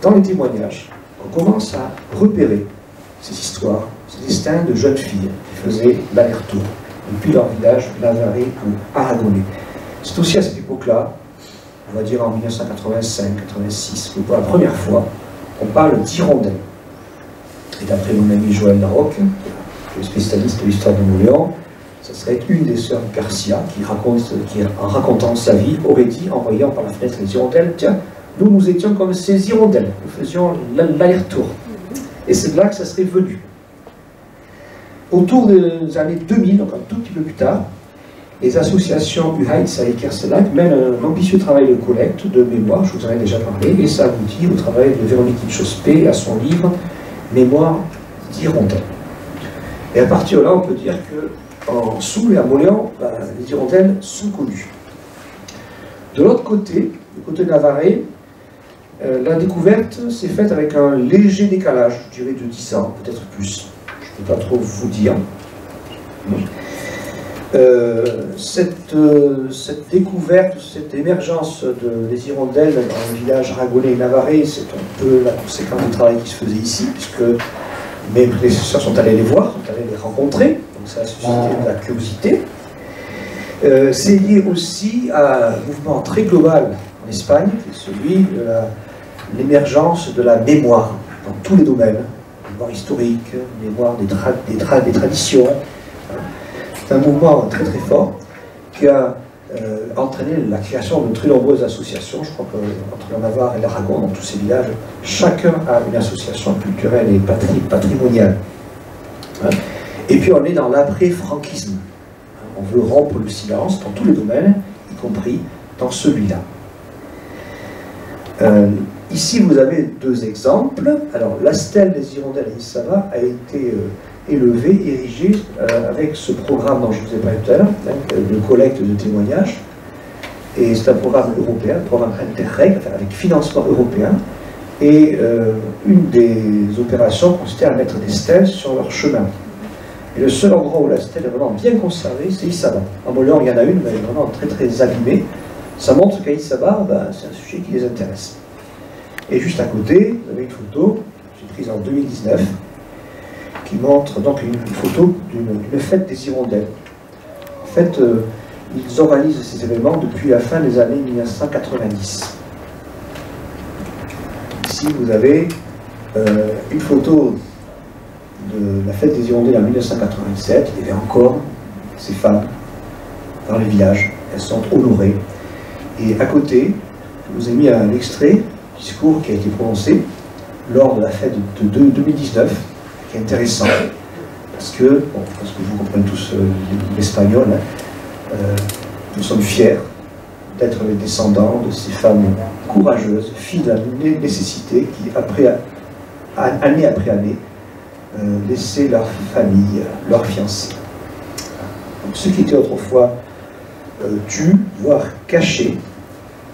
S1: dans les témoignages, qu'on commence à repérer ces histoires ce destin de jeunes filles qui faisaient l'aller-retour depuis leur village navarrais ou aragonais. C'est aussi à cette époque-là, on va dire en 1985-86, que pour la première fois, on parle d'hirondelle. Et d'après mon ami Joël Larocque, le spécialiste de l'histoire de Mauléon, ça serait une des sœurs Garcia qui, en racontant sa vie, aurait dit, en voyant par la fenêtre les hirondelles, tiens, nous étions comme ces hirondelles, nous faisions l'aller-retour. Et c'est de là que ça serait venu. Autour des années 2000, donc un tout petit peu plus tard, les associations UHEITS et Kerselak mènent un ambitieux travail de collecte, de mémoire, je vous en ai déjà parlé, et ça aboutit au travail de Véronique Inchospé à son livre Mémoire d'hirondelles. Et à partir de là, on peut dire qu'en Soule et à Mauléon, les hirondelles sont connues. De l'autre côté, du côté navarrais, la découverte s'est faite avec un léger décalage, je dirais de 10 ans, peut-être plus. Je ne peux pas trop vous dire. Cette découverte, cette émergence des hirondelles dans le village aragonais et navarrais, c'est un peu la conséquence du travail qui se faisait ici, puisque mes prédécesseurs sont allés les voir, sont allés les rencontrer, donc ça a suscité de la curiosité. C'est lié aussi à un mouvement très global en Espagne, qui est celui de l'émergence de la mémoire dans tous les domaines, mémoire historique, mémoire des traditions. C'est un mouvement très très fort qui a entraîné la création de très nombreuses associations. Je crois qu'entre la Navarre et l'Aragon, dans tous ces villages, chacun a une association culturelle et patrimoniale. Et puis on est dans l'après-franquisme. On veut rompre le silence dans tous les domaines, y compris dans celui-là. Ici, vous avez deux exemples. Alors, la stèle des hirondelles à Isaba a été élevée, érigée avec ce programme dont je vous ai parlé tout à l'heure, de collecte de témoignages. Et c'est un programme européen, un programme Interreg, avec financement européen. Et une des opérations consistait à mettre des stèles sur leur chemin. Et le seul endroit où la stèle est vraiment bien conservée, c'est Isaba. En Mauléon, il y en a une, mais elle est vraiment très très abîmée. Ça montre qu'à Isaba, c'est un sujet qui les intéresse. Et juste à côté, vous avez une photo, j'ai prise en 2019, qui montre donc une photo d'une fête des hirondelles. En fait, ils organisent ces événements depuis la fin des années 1990. Ici, vous avez une photo de la fête des hirondelles en 1987. Il y avait encore ces femmes dans les villages. Elles sont honorées. Et à côté, je vous ai mis un extrait discours qui a été prononcé lors de la fête de 2019, qui est intéressant, parce que vous comprenez tous l'espagnol, nous sommes fiers d'être les descendants de ces femmes courageuses, filles de la nécessité, qui, année après année, laissaient leur famille, leurs fiancés. Donc, ce qui était autrefois tu, voire caché,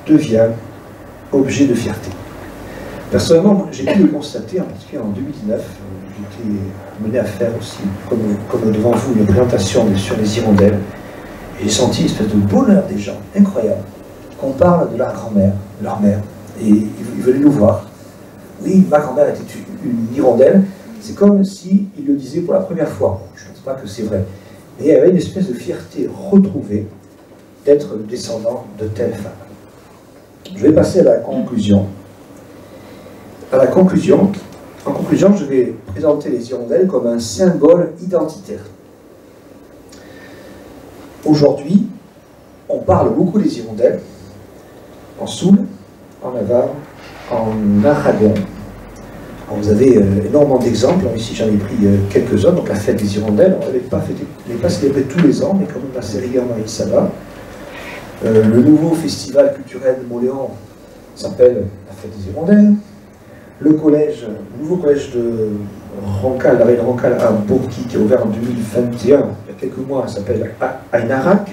S1: devient objet de fierté. Personnellement, j'ai pu le constater, en particulier en 2019, j'ai été mené à faire aussi, comme devant vous, une présentation sur les hirondelles, et j'ai senti une espèce de bonheur des gens, incroyable, qu'on parle de leur grand-mère, de leur mère, et ils venaient nous voir. Oui, ma grand-mère était une hirondelle, c'est comme s'ils le disaient pour la première fois. Je ne pense pas que c'est vrai. Mais il y avait une espèce de fierté retrouvée d'être le descendant de telle femme. Je vais passer à la conclusion. En conclusion, je vais présenter les hirondelles comme un symbole identitaire. Aujourd'hui, on parle beaucoup des hirondelles en Soule, en Navarre, en Aragon. Alors vous avez énormément d'exemples. Ici, j'en ai pris quelques-uns. Donc la fête des hirondelles, on ne l'avait pas célébrée tous les ans, mais quand même assez régulièrement à Isaba. Le nouveau festival culturel de Mauléon s'appelle la fête des hirondelles. Le nouveau collège de Roncal, la reine Roncal à Bourgui, qui est ouvert en 2021, il y a quelques mois, s'appelle Ainarak.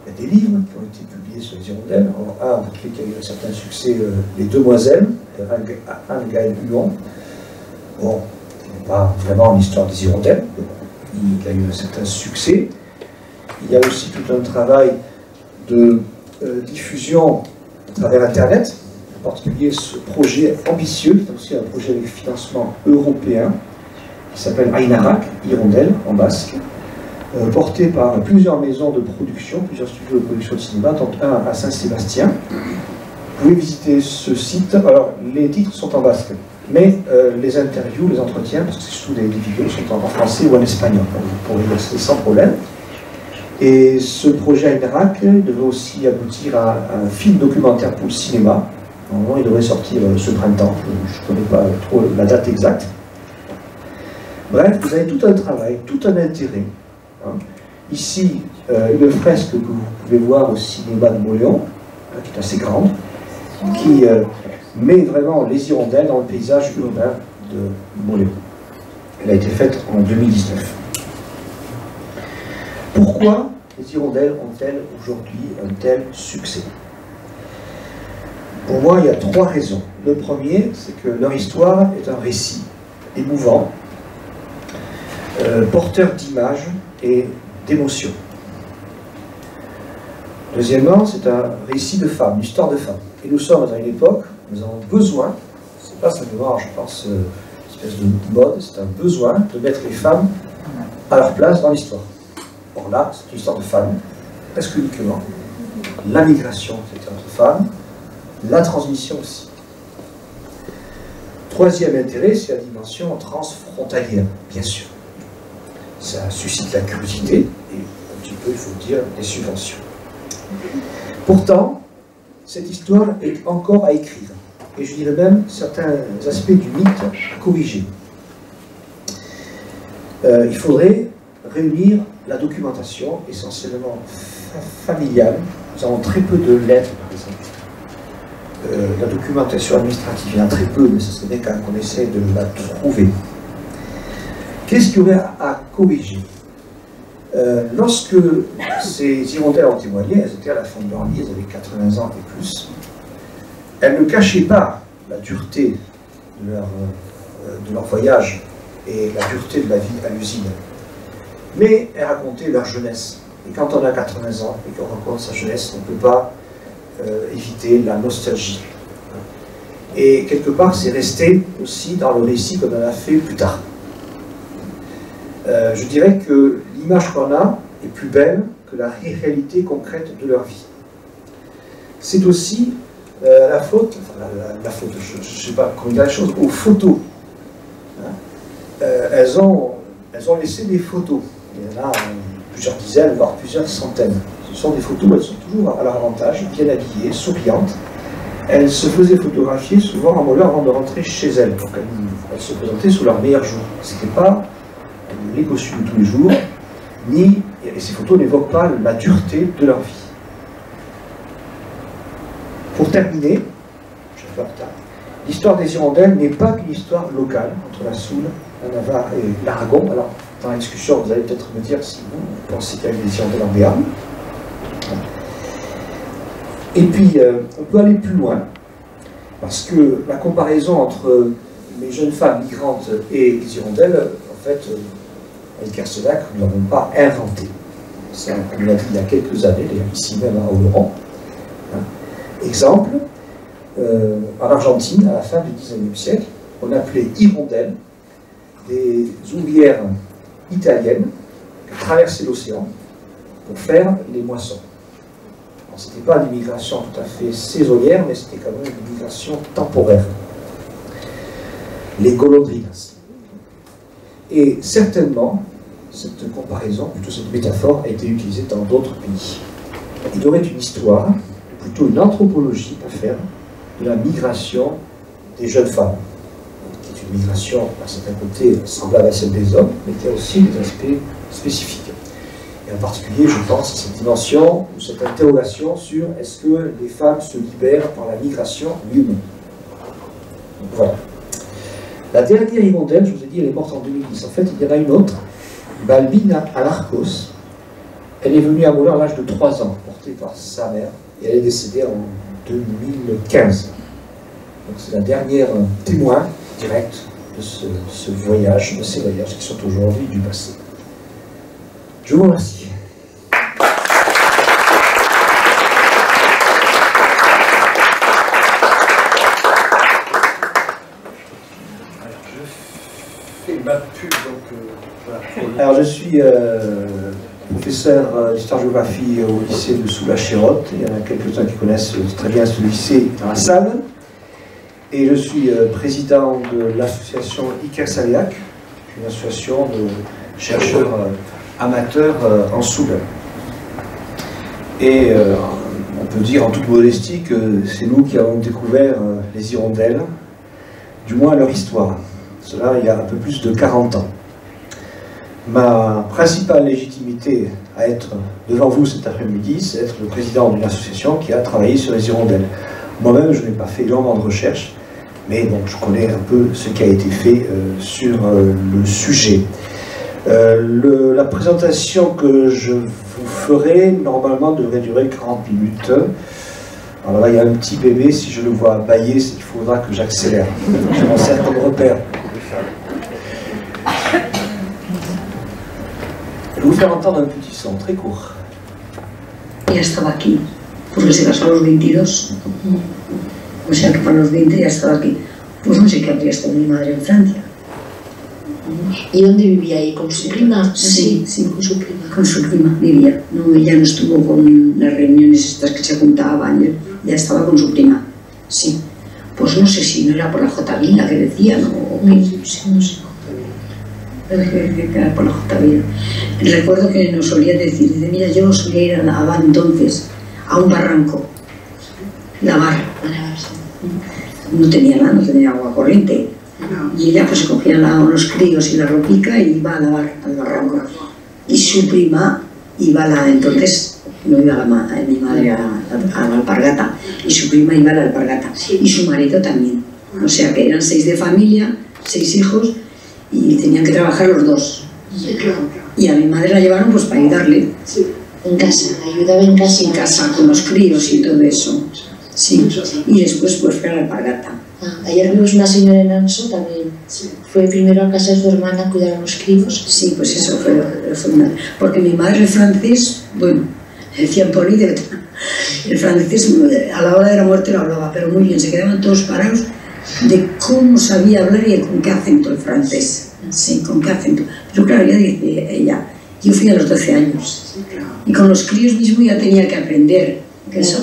S1: Il y a des livres qui ont été publiés sur les hirondelles. Un qui a eu un certain succès, Les Demoiselles, Anne-Gaëlle Huon. Bon, il n'est pas vraiment l'histoire des hirondelles, mais il a eu un certain succès. Il y a aussi tout un travail de diffusion à travers Internet, en particulier ce projet ambitieux, qui est aussi un projet avec financement européen, qui s'appelle Ainarak, Hirondelle, en basque, porté par plusieurs maisons de production, plusieurs studios de production de cinéma, dont un à Saint-Sébastien. Vous pouvez visiter ce site. Alors, les titres sont en basque, mais les interviews, les entretiens, parce que c'est surtout des vidéos, sont en français ou en espagnol. Vous pourrez y rester sans problème. Et ce projet Ainarak devrait aussi aboutir à un film documentaire pour le cinéma. Normalement, il devrait sortir ce printemps. Je ne connais pas trop la date exacte. Bref, vous avez tout un travail, tout un intérêt. Hein. Ici, une fresque que vous pouvez voir au cinéma de Mauléon, qui est assez grande, qui met vraiment les hirondelles dans le paysage urbain de Mauléon. Elle a été faite en 2019. Pourquoi les hirondelles ont-elles aujourd'hui un tel succès? Pour moi, il y a 3 raisons. Le premier, c'est que leur histoire est un récit émouvant, porteur d'images et d'émotions. Deuxièmement, c'est un récit de femmes, une histoire de femmes. Et nous sommes à une époque où nous avons besoin, c'est pas simplement, je pense, une espèce de mode, c'est un besoin de mettre les femmes à leur place dans l'histoire. Or là, c'est une histoire de femmes, presque uniquement. La migration, c'est entre femmes, la transmission aussi. Troisième intérêt, c'est la dimension transfrontalière, bien sûr. Ça suscite la curiosité et un petit peu, il faut dire, des subventions. Pourtant, cette histoire est encore à écrire, et je dirais même certains aspects du mythe à corriger. Il faudrait réunir la documentation essentiellement familiale. Nous avons très peu de lettres, par exemple. La documentation administrative, il y en a très peu, mais ce serait bien quand même qu'on essaie de la trouver. Qu'est-ce qu'il y aurait à corriger? Lorsque ces hirondelles ont témoigné, elles étaient à la fin de leur vie, elles avaient 80 ans et plus, elles ne cachaient pas la dureté de leur voyage et la dureté de la vie à l'usine. Mais elles racontaient leur jeunesse. Et quand on a 80 ans et qu'on raconte sa jeunesse, on ne peut pas éviter la nostalgie. Et quelque part, c'est resté aussi dans le récit qu'on en a fait plus tard. Je dirais que l'image qu'on a est plus belle que la réalité concrète de leur vie. C'est aussi la faute, enfin la faute, je ne sais pas comment dire la chose, aux photos. Hein, elles ont laissé des photos. Il y en a plusieurs dizaines, voire plusieurs centaines. Ce sont des photos, elles sont toujours à leur avantage, bien habillées, souriantes. Elles se faisaient photographier souvent en mollet avant de rentrer chez elles. Donc elles se présentaient sous leur meilleur jour. Ce n'était pas les costumes de tous les jours, et ces photos n'évoquent pas la dureté de leur vie. Pour terminer, je vais faire tard, l'histoire des hirondelles n'est pas qu'une histoire locale entre la Soule, la Navarre et l'Aragon. Alors, dans la discussion, vous allez peut-être me dire si vous pensez qu'il y a des hirondelles en Béarn. Et puis, on peut aller plus loin, parce que la comparaison entre les jeunes femmes migrantes et les hirondelles, en fait, avec Kerselak, nous ne l'avons pas inventé. Ça, on l'a dit il y a quelques années, d'ailleurs ici même à Oloron. Exemple, en Argentine, à la fin du XIXe siècle, on appelait hirondelles des ouvrières italiennes qui traversaient l'océan pour faire les moissons. Ce n'était pas une migration tout à fait saisonnière, mais c'était quand même une migration temporaire. Les golondrinas. Et certainement, cette comparaison, plutôt cette métaphore, a été utilisée dans d'autres pays. Il y aurait une histoire, plutôt une anthropologie à faire, de la migration des jeunes femmes, qui est une migration, à certains côtés, semblable à celle des hommes, mais qui a aussi des aspects spécifiques. Et en particulier, je pense à cette dimension, ou cette interrogation sur est-ce que les femmes se libèrent par la migration, oui ou non. Donc voilà. La dernière hirondelle, je vous ai dit, elle est morte en 2010. En fait, il y en a une autre, Balbina Alarcos. Elle est venue à Moulin à l'âge de 3 ans, portée par sa mère, et elle est décédée en 2015. Donc c'est la dernière témoin direct de ce voyage, de ces voyages qui sont aujourd'hui du passé. Je vous remercie. Alors, je fais ma pub. Alors je suis professeur d'histoire-géographie au lycée de Soula-Chérotte. Il y en a quelques-uns qui connaissent très bien ce lycée dans la salle. Et je suis président de l'association Iker-Saliak, une association de chercheurs amateurs en Soule. Et on peut dire en toute modestie que c'est nous qui avons découvert les hirondelles, du moins leur histoire. Cela il y a un peu plus de 40 ans. Ma principale légitimité à être devant vous cet après-midi, c'est être le président d'une association qui a travaillé sur les hirondelles. Moi-même, je n'ai pas fait énormément de recherches, mais donc je connais un peu ce qui a été fait sur le sujet. La présentation que je vous ferai, normalement, devrait durer 40 minutes. Alors là, il y a un petit bébé, si je le vois bâiller, il faudra que j'accélère. Je m'en sers comme repère. Je vais vous faire entendre un petit son, très court.
S2: Ya estaba aquí, porque se casó a los 22, o sea que para los 20 ya estaba aquí. Pues no sé qué habría estado mi madre en Francia.
S3: ¿Y dónde vivía ahí? ¿Con su prima?
S2: Sí, sí,
S3: con su prima.
S2: Con su prima vivía. No, ella no estuvo con las reuniones estas que se juntaban, ya estaba con su prima, sí. Pues no sé si no era por la J. Vila que decían, o no sé. Que era por la J. Vila. Recuerdo que nos solía decir, mira, yo solía ir a lavar entonces a un barranco, lavar. No tenía nada, no tenía agua corriente. Y ella pues se cogía los críos y la ropica y iba a lavar al barranco. Y su prima iba entonces no iba mi madre a la alpargata, y su prima iba a la alpargata, y su marido también. O sea que eran 6 de familia, 6 hijos, y tenían que trabajar los 2. Y a mi madre la llevaron pues para ayudarle.
S3: En casa, ayudaba en casa.
S2: En casa, con los críos y todo eso. Sí, y después pues fue a la alpargata.
S3: Ayer vimos una señora en Anso también. Fue primero a casa de su hermana a cuidar a los críos.
S2: Sí, pues eso fue porque mi madre el francés, bueno, decían políglota. El francés a la hora de la muerte lo hablaba, pero muy bien, se quedaban todos parados de cómo sabía hablar y con qué acento el francés. Sí, con qué acento. Pero claro, ya dice ella, yo fui a los 12 años y con los críos mismo ya tenía que aprender. Eso.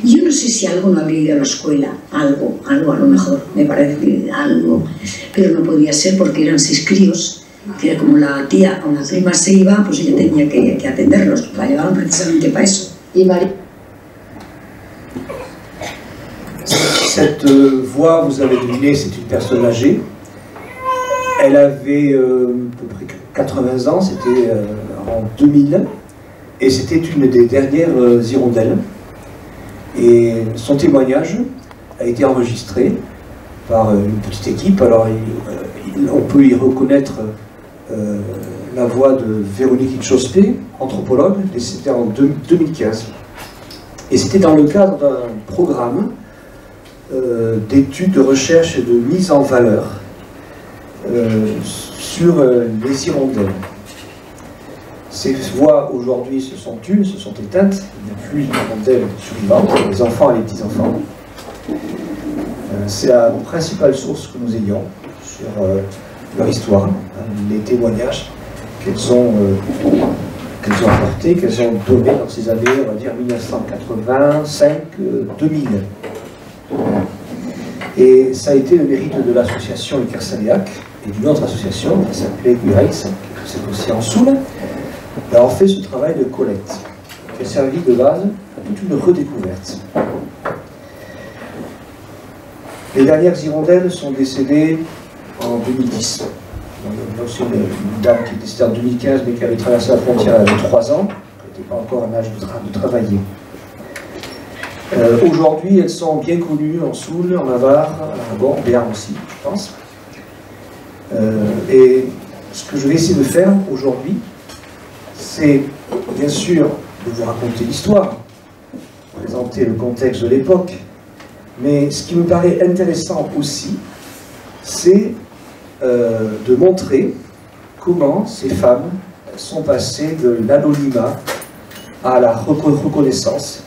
S2: Y yo no sé si algo no habría ido a la escuela, algo a lo mejor, me parece que algo, pero no podía ser porque eran 6 críos, que era como la tía o la prima se iba, pues ella tenía que atenderlos, la llevaban precisamente para eso.
S3: Y María.
S1: Cette voix, vous avez deviné, c'est une personne âgée. Elle avait à peu près 80 ans, c'était en 2000, et c'était une des dernières hirondelles. Et son témoignage a été enregistré par une petite équipe. Alors on peut y reconnaître la voix de Véronique Hitchospé, anthropologue, décédée en 2015. Et c'était dans le cadre d'un programme d'études, de recherche et de mise en valeur sur les hirondelles. Ces voix aujourd'hui se sont éteintes, il n'y a plus d'hirondelles survivantes, les enfants et les petits-enfants. C'est la principale source que nous ayons sur leur histoire, les témoignages qu'elles ont apportés, qu'elles ont donnés dans ces années, on va dire 1985-2000. Et ça a été le mérite de l'association Iker-Saliak et d'une autre association qui s'appelait Guiraïs, c'est aussi en Soule, d'avoir fait ce travail de collecte qui a servi de base à toute une redécouverte. Les dernières hirondelles sont décédées en 2010. Il y a aussi une dame qui est décédée en 2015 mais qui avait traversé la frontière à 3 ans, qui n'était pas encore en âge de travailler. Aujourd'hui, elles sont bien connues en Soule, en Navarre, à Aragon, en Béarn aussi, je pense. Et ce que je vais essayer de faire aujourd'hui, c'est bien sûr de vous raconter l'histoire, présenter le contexte de l'époque, mais ce qui me paraît intéressant aussi, c'est de montrer comment ces femmes sont passées de l'anonymat à la reconnaissance.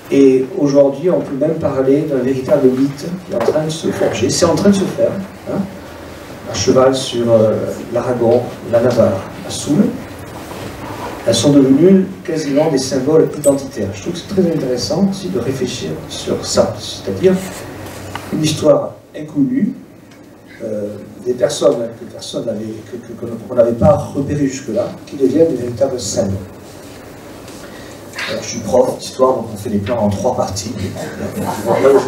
S1: Et aujourd'hui, on peut même parler d'un véritable mythe qui est en train de se forger. C'est en train de se faire, hein, à cheval sur l'Aragon, la Navarre, à Soule, elles sont devenues quasiment des symboles identitaires. Je trouve que c'est très intéressant aussi de réfléchir sur ça, c'est-à-dire une histoire inconnue, des personnes qu'on n'avait pas repérées jusque-là, qui deviennent des véritables symboles. Alors, je suis prof d'histoire, donc on fait des plans en 3 parties.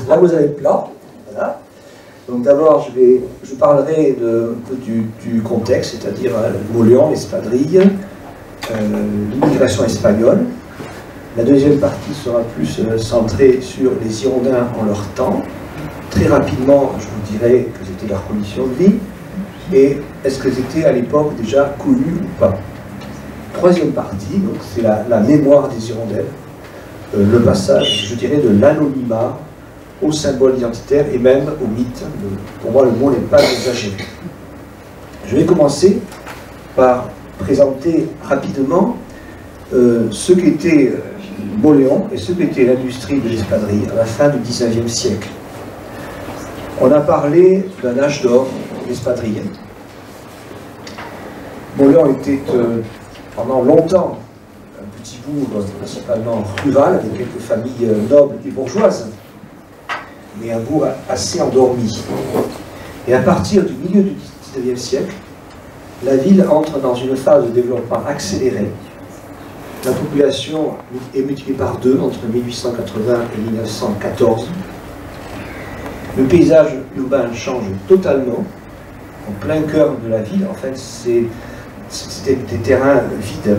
S1: Là, vous avez le plan. Voilà. Donc d'abord, je parlerai du contexte, c'est-à-dire le Mauléon, l'espadrille, l'immigration espagnole. La deuxième partie sera plus centrée sur les Girondins en leur temps. Très rapidement, je vous dirai que c'était leur condition de vie et est-ce que c'était à l'époque déjà connu ou pas. Troisième partie, c'est la mémoire des Hirondelles, le passage, je dirais, de l'anonymat au symbole identitaire et même au mythe. Pour moi, le mot n'est pas exagéré. Je vais commencer par présenter rapidement ce qu'était Mauléon et ce qu'était l'industrie de l'espadrille à la fin du XIXe siècle. On a parlé d'un âge d'or de l'espadrille. Mauléon était pendant longtemps un petit bourg principalement rural avec quelques familles nobles et bourgeoises, mais un bourg assez endormi. Et à partir du milieu du XIXe siècle, la ville entre dans une phase de développement accéléré. La population est multipliée par 2 entre 1880 et 1914. Le paysage urbain change totalement. En plein cœur de la ville, en fait, c'était des terrains vides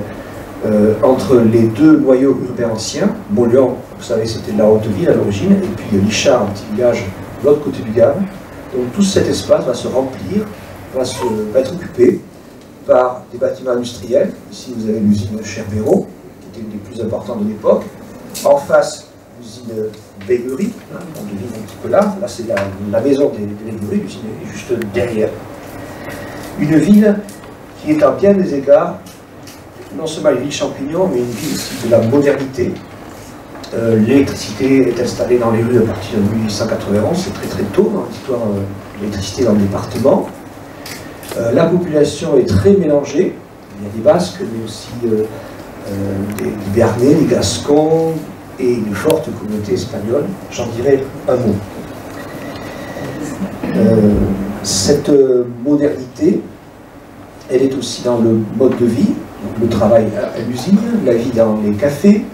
S1: entre les 2 noyaux urbains anciens. Mauléon, vous savez, c'était la haute ville à l'origine, et puis Lichard, un petit village de l'autre côté du Gave. Donc tout cet espace va se remplir, va être occupé par des bâtiments industriels. Ici, vous avez l'usine Cherbero, qui était une des plus importantes de l'époque. En face, l'usine Baiguerie, on devine un petit peu là. Là, c'est la maison des Baiguerie, l'usine est juste derrière. Une ville qui est à bien des égards, non seulement une ville champignon, mais une ville aussi de la modernité. L'électricité est installée dans les rues à partir de 1891, c'est très très tôt dans l'histoire de l'électricité dans le département. La population est très mélangée, il y a des Basques, mais aussi des Béarnais, des Gascons et une forte communauté espagnole. J'en dirai un mot. Cette modernité, elle est aussi dans le mode de vie, donc le travail à l'usine, la vie dans les cafés.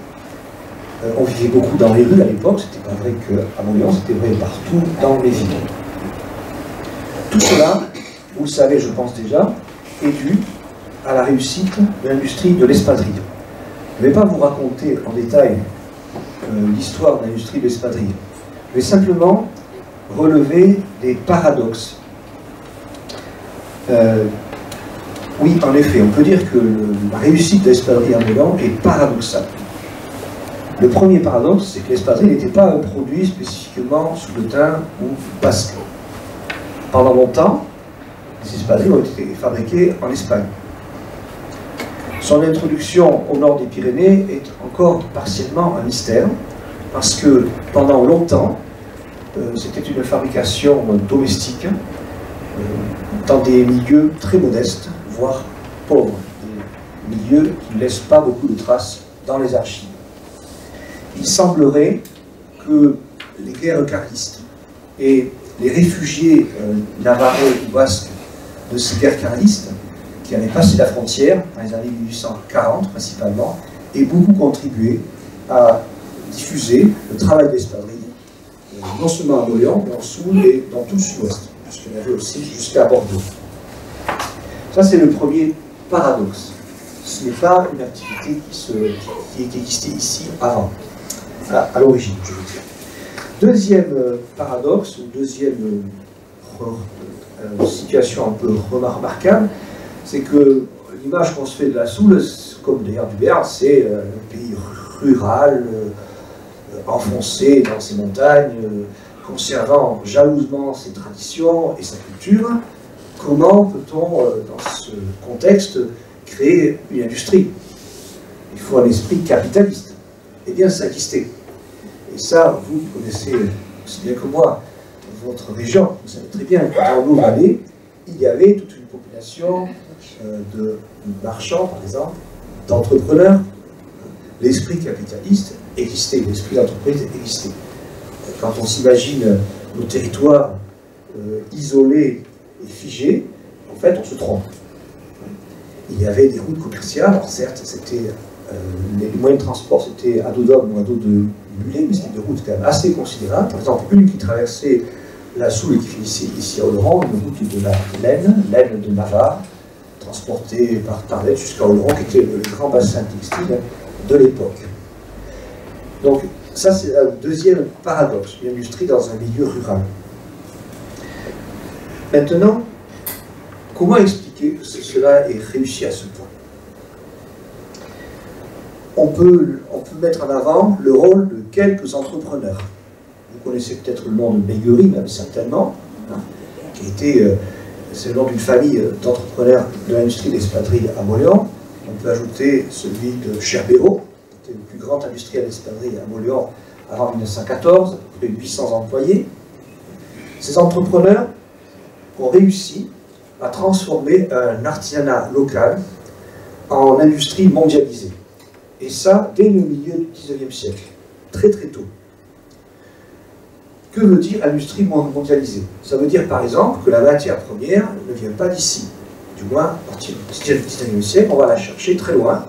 S1: On vivait beaucoup dans les rues à l'époque, c'était pas vrai qu'à Mauléon, c'était vrai partout dans les villes. Tout cela, vous le savez, je pense déjà, est dû à la réussite de l'industrie de l'espadrille. Je ne vais pas vous raconter en détail l'histoire de l'industrie de l'espadrille. Je vais simplement relever des paradoxes. Oui, en effet, on peut dire que la réussite de l'espadrille à Mauléon est paradoxale. Le premier paradoxe, c'est que l'espadrille n'était pas un produit spécifiquement souletain ou basque. Pendant longtemps, les espadrilles ont été fabriquées en Espagne. Son introduction au nord des Pyrénées est encore partiellement un mystère, parce que pendant longtemps, c'était une fabrication domestique, dans des milieux très modestes, voire pauvres, des milieux qui ne laissent pas beaucoup de traces dans les archives. Il semblerait que les guerres carlistes et les réfugiés navarrais ou basques de ces guerres carlistes, qui avaient passé la frontière dans les années 1840 principalement, aient beaucoup contribué à diffuser le travail d'espadrille, non seulement à Mauléon, mais en Soule et dans tout le sud-ouest, puisqu'il y en avait aussi jusqu'à Bordeaux. Ça, c'est le premier paradoxe. Ce n'est pas une activité qui existait ici avant, à l'origine, je veux dire. Deuxième paradoxe, ou deuxième situation un peu remarquable, c'est que l'image qu'on se fait de la Soule, comme d'ailleurs du Béarn, c'est un pays rural, enfoncé dans ses montagnes, conservant jalousement ses traditions et sa culture. Comment peut-on, dans ce contexte, créer une industrie? Il faut un esprit capitaliste. Eh bien, ça existait. Et ça, vous connaissez aussi bien que moi votre région. Vous savez très bien que dans nos vallées, il y avait toute une population combination de marchands, par exemple, d'entrepreneurs. L'esprit capitaliste existait, l'esprit d'entreprise existait. Quand on s'imagine nos territoires isolés et figés, en fait, on se trompe. Il y avait des routes commerciales, alors certes, c'était les moyens de transport, c'était à dos d'homme ou à dos de mulet, mais c'était des routes quand même assez considérables. Par exemple, une qui traversait la Soule et qui finissait ici à Oloron, une route de la laine de Navarre, transportée par Tarbes jusqu'à Oloron, qui était le grand bassin textile de l'époque. Donc, ça, c'est le deuxième paradoxe, une industrie dans un milieu rural. Maintenant, comment expliquer que cela ait réussi à ce point? On peut mettre en avant le rôle de quelques entrepreneurs. Vous connaissez peut-être le nom de Meguery, même certainement, hein, qui était, c'est le nom d'une famille d'entrepreneurs de l'industrie d'espadrilles à Mauléon. On peut ajouter celui de Cherbero, qui était le plus grand industriel d'espadrilles à Mauléon avant 1914, à peu près 800 employés. Ces entrepreneurs ont réussi à transformer un artisanat local en industrie mondialisée. Et ça, dès le milieu du XIXe siècle, très très tôt. Que veut dire industrie mondialisée? Ça veut dire par exemple que la matière première ne vient pas d'ici. Du moins, à partir du XIXe siècle, on va la chercher très loin.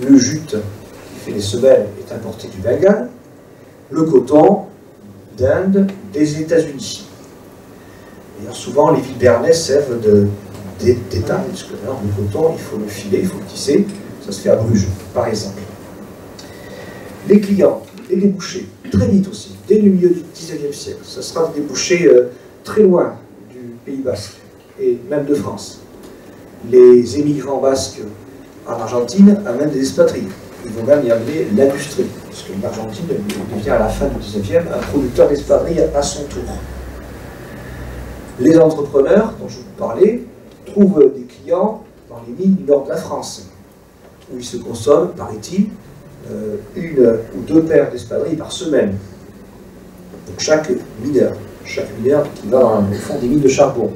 S1: Le jute qui fait les semelles est importé du Bengale. Le coton d'Inde, des États-Unis. D'ailleurs, souvent, les villes bernaises servent d'État, puisque alors, le coton, il faut le filer, il faut le tisser. Ça se fait à Bruges, par exemple. Les clients et les bouchers, très vite aussi, dès le milieu du XIXe siècle, ça sera des bouchers très loin du Pays Basque, et même de France. Les émigrants basques en Argentine amènent des expatriés. Ils vont même y amener l'industrie, parce que l'Argentine devient à la fin du XIXe un producteur d'espadrilles à son tour. Les entrepreneurs dont je vous parlais trouvent des clients dans les mines du nord de la France, où ils se consomment, paraît-il, une ou deux paires d'espadrilles par semaine pour chaque mineur qui va dans le fond des mines de charbon.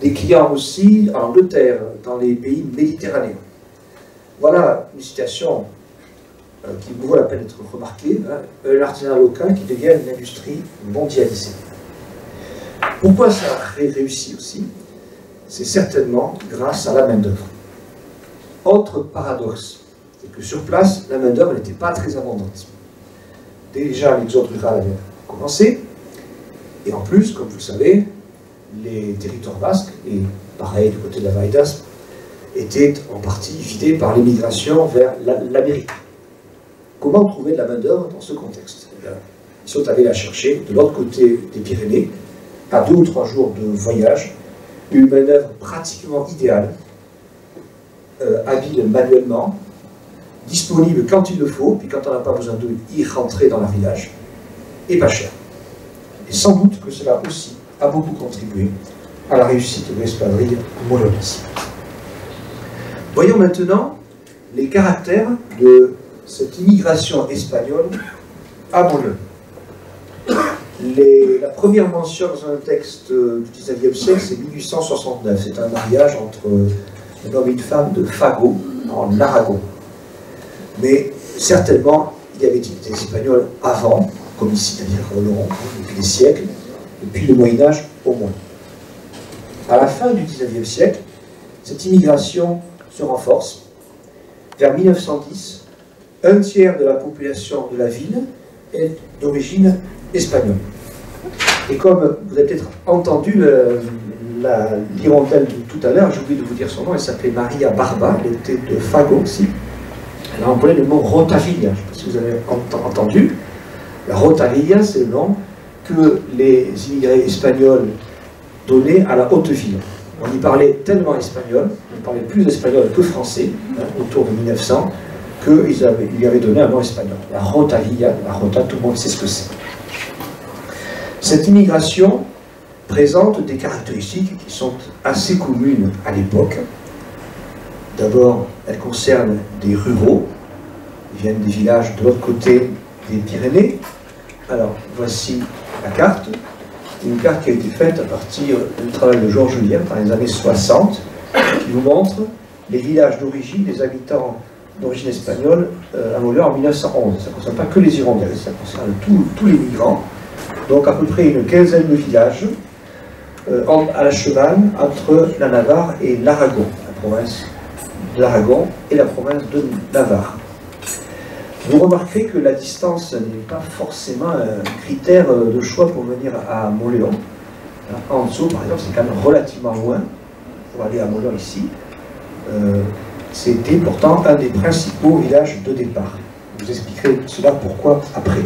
S1: Des clients aussi en Angleterre, dans les pays méditerranéens. Voilà une situation qui vaut la peine d'être remarquée, hein, un artisanat local qui devient une industrie mondialisée. Pourquoi ça a réussi aussi? C'est certainement grâce à la main-d'œuvre. Autre paradoxe, c'est que sur place, la main-d'œuvre n'était pas très abondante. Déjà, l'exode rural avait commencé, et en plus, comme vous le savez, les territoires basques, et pareil du côté de la Vallée d'Aspe, étaient en partie vidés par l'émigration vers l'Amérique. Comment trouver de la main-d'œuvre dans ce contexte? Eh bien, ils sont allés la chercher de l'autre côté des Pyrénées, à 2 ou 3 jours de voyage, une main-d'œuvre pratiquement idéale, habile manuellement, disponible quand il le faut, puis quand on n'a pas besoin de y rentrer dans leur village, et pas cher. Et sans doute que cela aussi a beaucoup contribué à la réussite de l'espadrille moulonnaise. Voyons maintenant les caractères de cette immigration espagnole à Mollon. La première mention dans un texte du XIXe siècle, c'est 1869. C'est un mariage entre un homme et une femme de Fago, en Aragon. Mais certainement, il y avait des Espagnols avant, comme ici, c'est-à-dire Oloron, depuis des siècles, depuis le Moyen-Âge au moins. À la fin du XIXe siècle, cette immigration se renforce. Vers 1910, un tiers de la population de la ville est d'origine espagnole. Et comme vous avez peut-être entendu l'hirondelle de tout à l'heure, j'ai oublié de vous dire son nom, elle s'appelait Maria Barba, elle était de Fago aussi. Elle a employé le mot Rotavilla, je ne sais pas si vous avez entendu. La Rotavilla, c'est le nom que les immigrés espagnols donnaient à la haute ville. On y parlait tellement espagnol, on parlait plus espagnol que français, hein, autour de 1900, qu'ils lui avaient donné un nom espagnol. La Rotavilla, la Rota, tout le monde sait ce que c'est. Cette immigration présente des caractéristiques qui sont assez communes à l'époque. D'abord, elle concerne des ruraux, ils viennent des villages de l'autre côté des Pyrénées. Alors, voici la carte. une carte qui a été faite à partir du travail de Georges Lien dans les années 60, qui nous montre les villages d'origine des habitants d'origine espagnole à Montléon en 1911. Ça ne concerne pas que les Hirondelles, ça concerne tous les migrants. Donc à peu près une quinzaine de villages à la cheval entre la Navarre et l'Aragon, la province de l'Aragon et la province de Navarre. Vous remarquerez que la distance n'est pas forcément un critère de choix pour venir à Montléon. En dessous, par exemple, c'est quand même relativement loin pour aller à Montléon ici. C'était pourtant un des principaux villages de départ. Je vous expliquerai cela pourquoi après.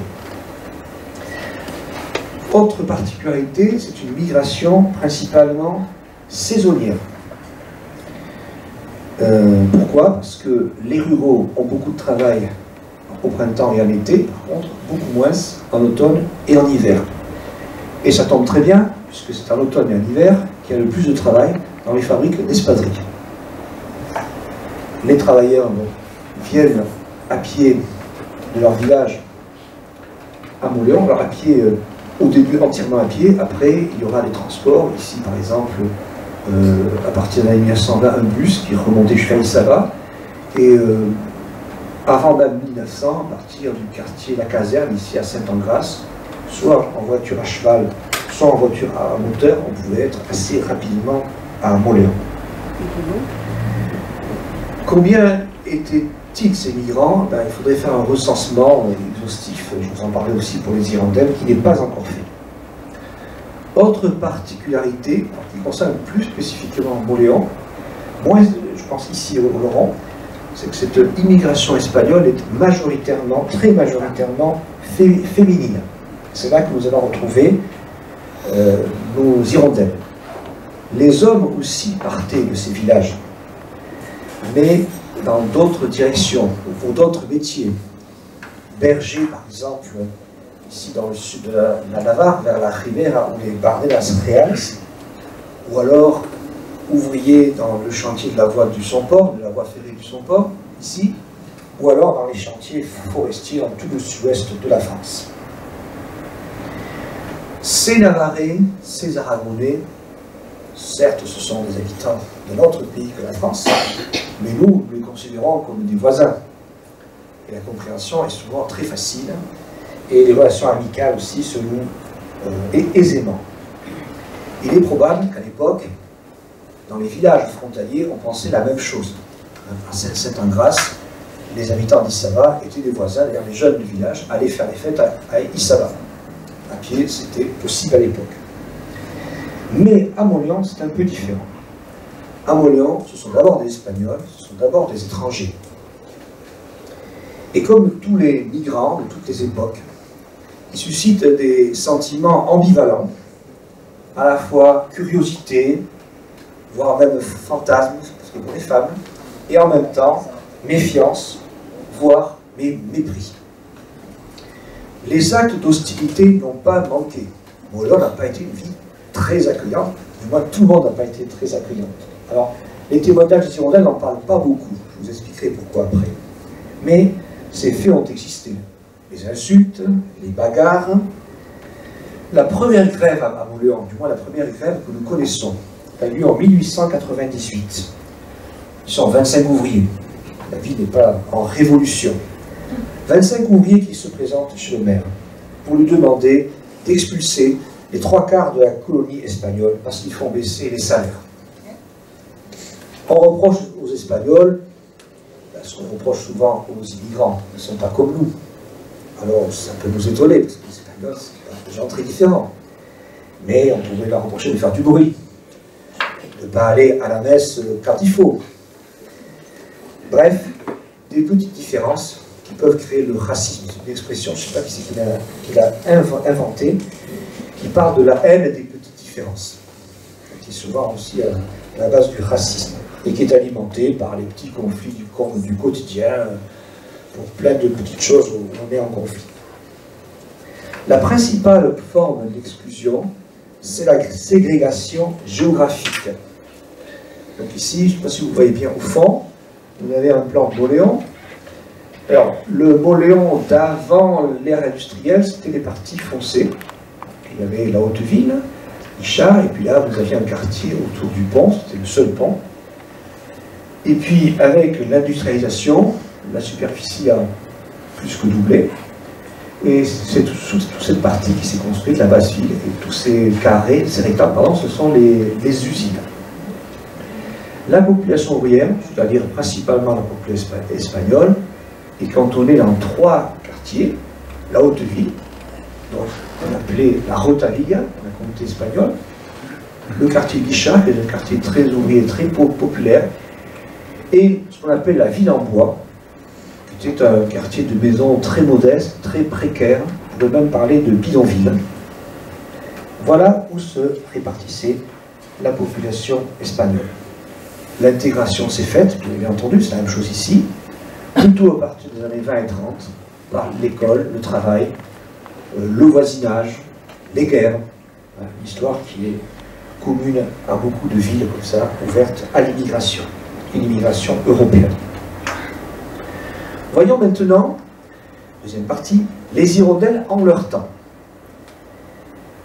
S1: Autre particularité, c'est une migration principalement saisonnière. Pourquoi? Parce que les ruraux ont beaucoup de travail au printemps et en été, par contre, beaucoup moins en automne et en hiver. Et ça tombe très bien, puisque c'est en automne et en hiver qu'il y a le plus de travail dans les fabriques d'espadrilles. Les travailleurs viennent à pied de leur village à Montléon, alors à pied, au début entièrement à pied, après il y aura des transports, ici par exemple, à partir de l'année 1920, un bus qui remontait jusqu'à Issaba, et avant même 1900, à partir du quartier La Caserne, ici à Saint-Engrâce, soit en voiture à cheval, soit en voiture à moteur, on pouvait être assez rapidement à Montléon. Combien étaient-ils ces migrants? Il faudrait faire un recensement exhaustif, je vous en parlais aussi pour les Hirondelles, qui n'est pas encore fait. Autre particularité, qui concerne plus spécifiquement Montléon, moins, je pense ici au Laurent, c'est que cette immigration espagnole est majoritairement, très majoritairement féminine. C'est là que nous allons retrouver nos Hirondelles. Les hommes aussi partaient de ces villages, mais dans d'autres directions, pour d'autres métiers. Berger, par exemple, ici dans le sud de la Navarre, vers la Ribera ou les Bardelas Reales, ou alors ouvrier dans le chantier de la voie du Somport, de la voie ferrée du Somport, ici, ou alors dans les chantiers forestiers dans tout le sud-ouest de la France. Ces Navarrais, ces Aragonais, certes ce sont des habitants de notre pays que la France, mais nous les considérons comme des voisins. Et la compréhension est souvent très facile, et les relations amicales aussi se nouent aisément. Il est probable qu'à l'époque, dans les villages frontaliers, on pensait la même chose. À Saint-Engrâce, les habitants d'Issaba étaient des voisins, d'ailleurs les jeunes du village allaient faire les fêtes à Issaba. À pied, c'était possible à l'époque. Mais à Montléon, c'est un peu différent. À Montléon, ce sont d'abord des Espagnols, ce sont d'abord des étrangers. Et comme tous les migrants de toutes les époques, ils suscitent des sentiments ambivalents, à la fois curiosité, voire même fantasme, parce que pour les femmes, et en même temps méfiance, voire mépris. Les actes d'hostilité n'ont pas manqué. Montléon n'a pas été une ville très accueillante, du moins tout le monde n'a pas été très accueillante. Alors, les témoignages des Hirondelles n'en parlent pas beaucoup, je vous expliquerai pourquoi après. Mais ces faits ont existé. Les insultes, les bagarres. La première grève à Montléon, du moins la première grève que nous connaissons, a eu lieu en 1898. Ils sont 25 ouvriers. La ville n'est pas en révolution. 25 ouvriers qui se présentent chez le maire pour lui demander d'expulser les 3/4 de la colonie espagnole parce qu'ils font baisser les salaires. On reproche aux Espagnols, ce qu'on reproche souvent aux immigrants, ils ne sont pas comme nous. Alors ça peut nous étonner, parce que les Espagnols, c'est des gens très différents. Mais on pouvait leur reprocher de faire du bruit, de ne pas aller à la messe quand il faut. Bref, des petites différences qui peuvent créer le racisme. C'est une expression, je ne sais pas qui c'est qui l'a inventée, qui parle de la haine des petites différences, qui est souvent aussi à la base du racisme, et qui est alimenté par les petits conflits du quotidien, pour plein de petites choses où on est en conflit. La principale forme d'exclusion, c'est la ségrégation géographique. Donc ici, je ne sais pas si vous voyez bien au fond, vous avez un plan de Montléon. Alors, le Montléon d'avant l'ère industrielle, c'était des parties foncées. il y avait la Haute-Ville, Icha, et puis là, vous aviez un quartier autour du pont, c'était le seul pont. Et puis, avec l'industrialisation, la superficie a plus que doublé. Et c'est toute cette partie qui s'est construite, la basse ville, et tous ces carrés, ces rectangles, pardon, ce sont les usines. La population ouvrière, c'est-à-dire principalement la population espagnole, est cantonnée dans 3 quartiers. La Haute-Ville, donc on appelait la Rotavilla, la communauté espagnole, le quartier Guicha, qui est un quartier très ouvrier, très populaire, et ce qu'on appelle la ville en bois, qui était un quartier de maisons très modeste, très précaire, on pourrait même parler de bidonville. Voilà où se répartissait la population espagnole. L'intégration s'est faite, bien entendu, c'est la même chose ici, plutôt à partir des années 20 et 30, par l'école, le travail, le voisinage, les guerres, une histoire qui est commune à beaucoup de villes comme ça, ouvertes à l'immigration, une immigration européenne. Voyons maintenant, deuxième partie, les hirondelles en leur temps.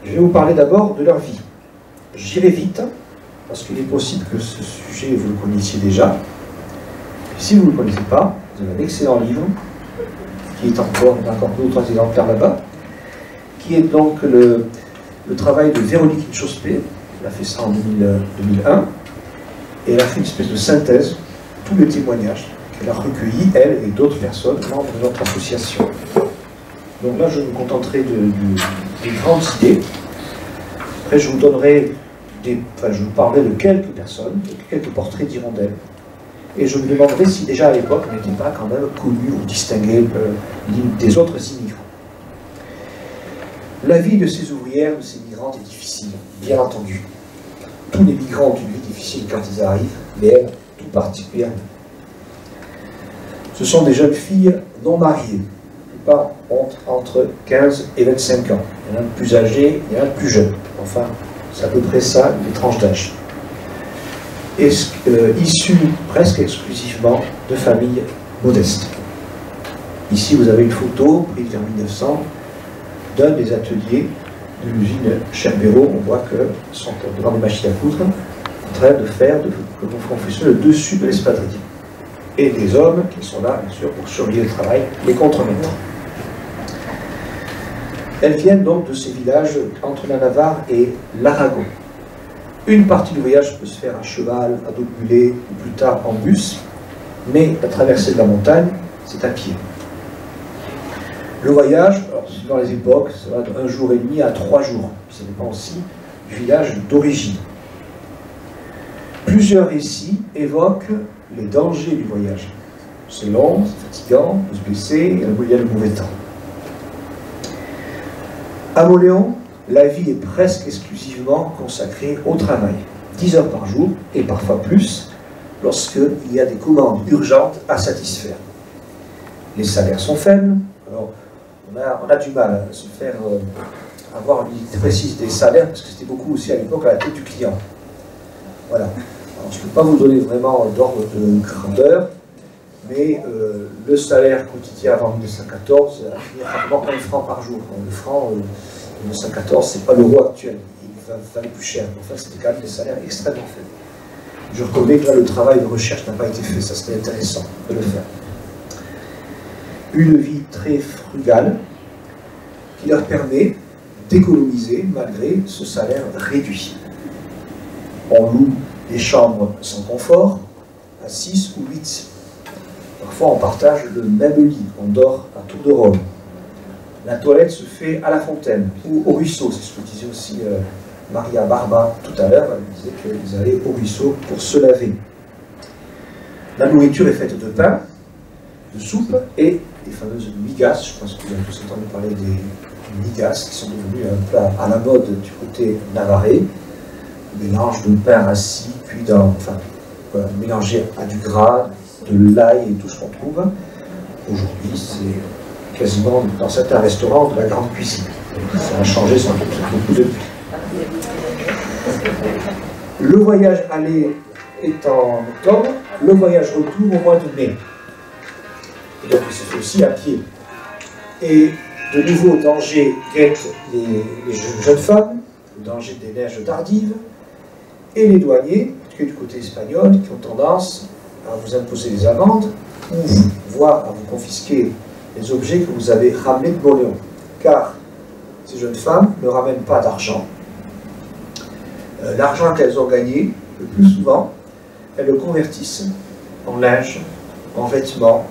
S1: Je vais vous parler d'abord de leur vie. J'irai vite, parce qu'il est possible que ce sujet, vous le connaissiez déjà. Si vous ne le connaissez pas, vous avez un excellent livre, qui est encore 2 ou 3 exemplaires là-bas, qui est donc le travail de Véronique Chospé. Elle a fait ça en 2001, et elle a fait une espèce de synthèse, tous les témoignages qu'elle a recueillis, elle et d'autres personnes, membres de notre association. Donc là, je me contenterai des grandes idées. Après, je vous donnerai je vous parlerai de quelques personnes, de quelques portraits d'hirondelles. Et je me demanderai si déjà à l'époque, on n'était pas quand même connu ou distingué des autres immigrants. La vie de ces ouvrières, de ces migrantes est difficile, bien entendu. Tous les migrants ont une vie difficile quand ils arrivent, mais elles, tout particulièrement. Ce sont des jeunes filles non mariées. La plupart ont entre 15 et 25 ans. Il y en a de plus âgés, il y en a de plus jeunes. Enfin, c'est à peu près ça, les tranches d'âge. Issus presque exclusivement de familles modestes. Ici, vous avez une photo prise vers 1900 d'un des ateliers de l'usine Cherbero. On voit qu'ils sont devant des machines à coudre, en train de faire, comme on fait le dessus de l'espadrille. Et des hommes qui sont là, bien sûr, pour surveiller le travail, les contremaîtres. Elles viennent donc de ces villages entre la Navarre et l'Aragon. Une partie du voyage peut se faire à cheval, à dos de mulet, ou plus tard en bus, mais la traversée de la montagne, c'est à pied. Le voyage, alors, suivant les époques, ça va de 1 jour et demi à 3 jours. Ça dépend aussi du village d'origine. Plusieurs récits évoquent les dangers du voyage. C'est long, c'est fatigant, on peut se blesser, il y a le mauvais temps. À Mauléon, la vie est presque exclusivement consacrée au travail. 10 heures par jour, et parfois plus, lorsqu'il y a des commandes urgentes à satisfaire. Les salaires sont faibles, alors on a du mal à se faire avoir une idée précise des salaires, parce que c'était beaucoup aussi à l'époque à la tête du client. Voilà. Alors, je ne peux pas vous donner vraiment d'ordre de grandeur, mais le salaire quotidien avant 1914 a fini rarement 1 franc par jour. Le franc, 1914, ce n'est pas l'euro actuel, il valait plus cher. Enfin, c'était quand même des salaires extrêmement faibles. Je reconnais que là, le travail de recherche n'a pas été fait, ça serait intéressant de le faire. Une vie très frugale qui leur permet d'économiser malgré ce salaire réduit. On loue des chambres sans confort à 6 ou 8. Parfois, on partage le même lit, on dort à tour de rôle. La toilette se fait à la fontaine ou au ruisseau, c'est ce que disait aussi Maria Barba tout à l'heure. Elle disait qu'ils allaient au ruisseau pour se laver. La nourriture est faite de pain, de soupe et des fameuses migas. Je pense que vous avez tous entendu parler des migas qui sont devenues un plat à la mode du côté navarrais. Mélange de pain rassis, puis mélangé à du gras, de l'ail et tout ce qu'on trouve. Aujourd'hui, c'est quasiment dans certains restaurants de la grande cuisine. Ça a changé sans doute beaucoup depuis. Le voyage aller est en octobre, le voyage retour au mois de mai. Et donc il se fait aussi à pied. Et
S4: De nouveaux dangers guettent les jeunes femmes, le danger des neiges tardives, et les douaniers, du côté espagnol, qui ont tendance à vous imposer des amendes, ou voire à vous confisquer les objets que vous avez ramenés de Moléon. Car ces jeunes femmes ne ramènent pas d'argent. L'argent qu'elles ont gagné, le plus souvent, elles le convertissent en linge, en vêtements,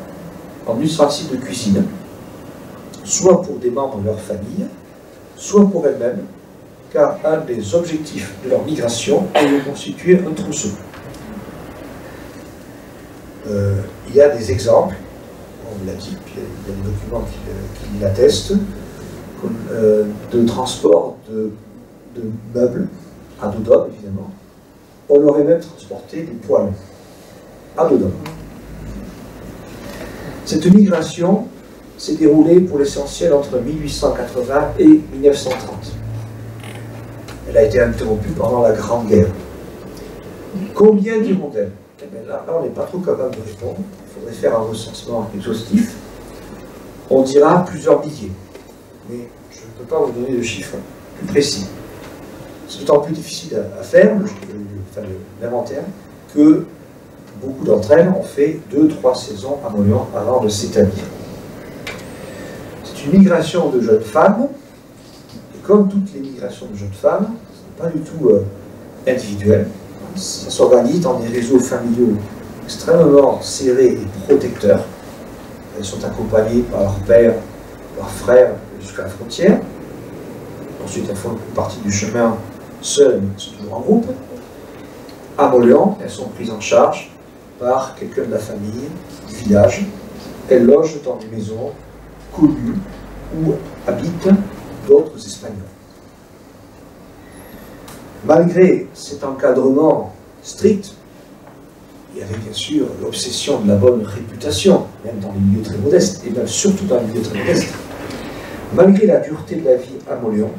S4: en ustensiles de cuisine, soit pour des membres de leur famille, soit pour elles-mêmes, car un des objectifs de leur migration est de constituer un trousseau. Il y a des exemples, on l'a dit, puis il y a des documents qui l'attestent, de transport de meubles, à dos d'homme évidemment. On aurait même transporté des poêles à dos d'homme. Cette migration s'est déroulée pour l'essentiel entre 1880 et 1930. Elle a été interrompue pendant la Grande Guerre. Combien d'hirondelles? Là, on n'est pas trop capable de répondre. Il faudrait faire un recensement exhaustif. On dira plusieurs milliers. Mais je ne peux pas vous donner de chiffre plus précis. C'est d'autant plus difficile à faire, l'inventaire, que beaucoup d'entre elles ont fait 2-3 saisons à Moléon avant de s'établir. C'est une migration de jeunes femmes, et comme toutes les migrations de jeunes femmes, ce n'est pas du tout individuel. Ça s'organise dans des réseaux familiaux extrêmement serrés et protecteurs. Elles sont accompagnées par leur père, leur frère jusqu'à la frontière. Ensuite, elles font partie du chemin seules, mais toujours en groupe. À Moléon, elles sont prises en charge par quelqu'un de la famille, du village. Elles logent dans des maisons connues où habitent d'autres Espagnols. Malgré cet encadrement strict, il y avait bien sûr l'obsession de la bonne réputation, même dans les milieux très modestes, et même surtout dans les milieux très modestes. Malgré la dureté de la vie à Moléon,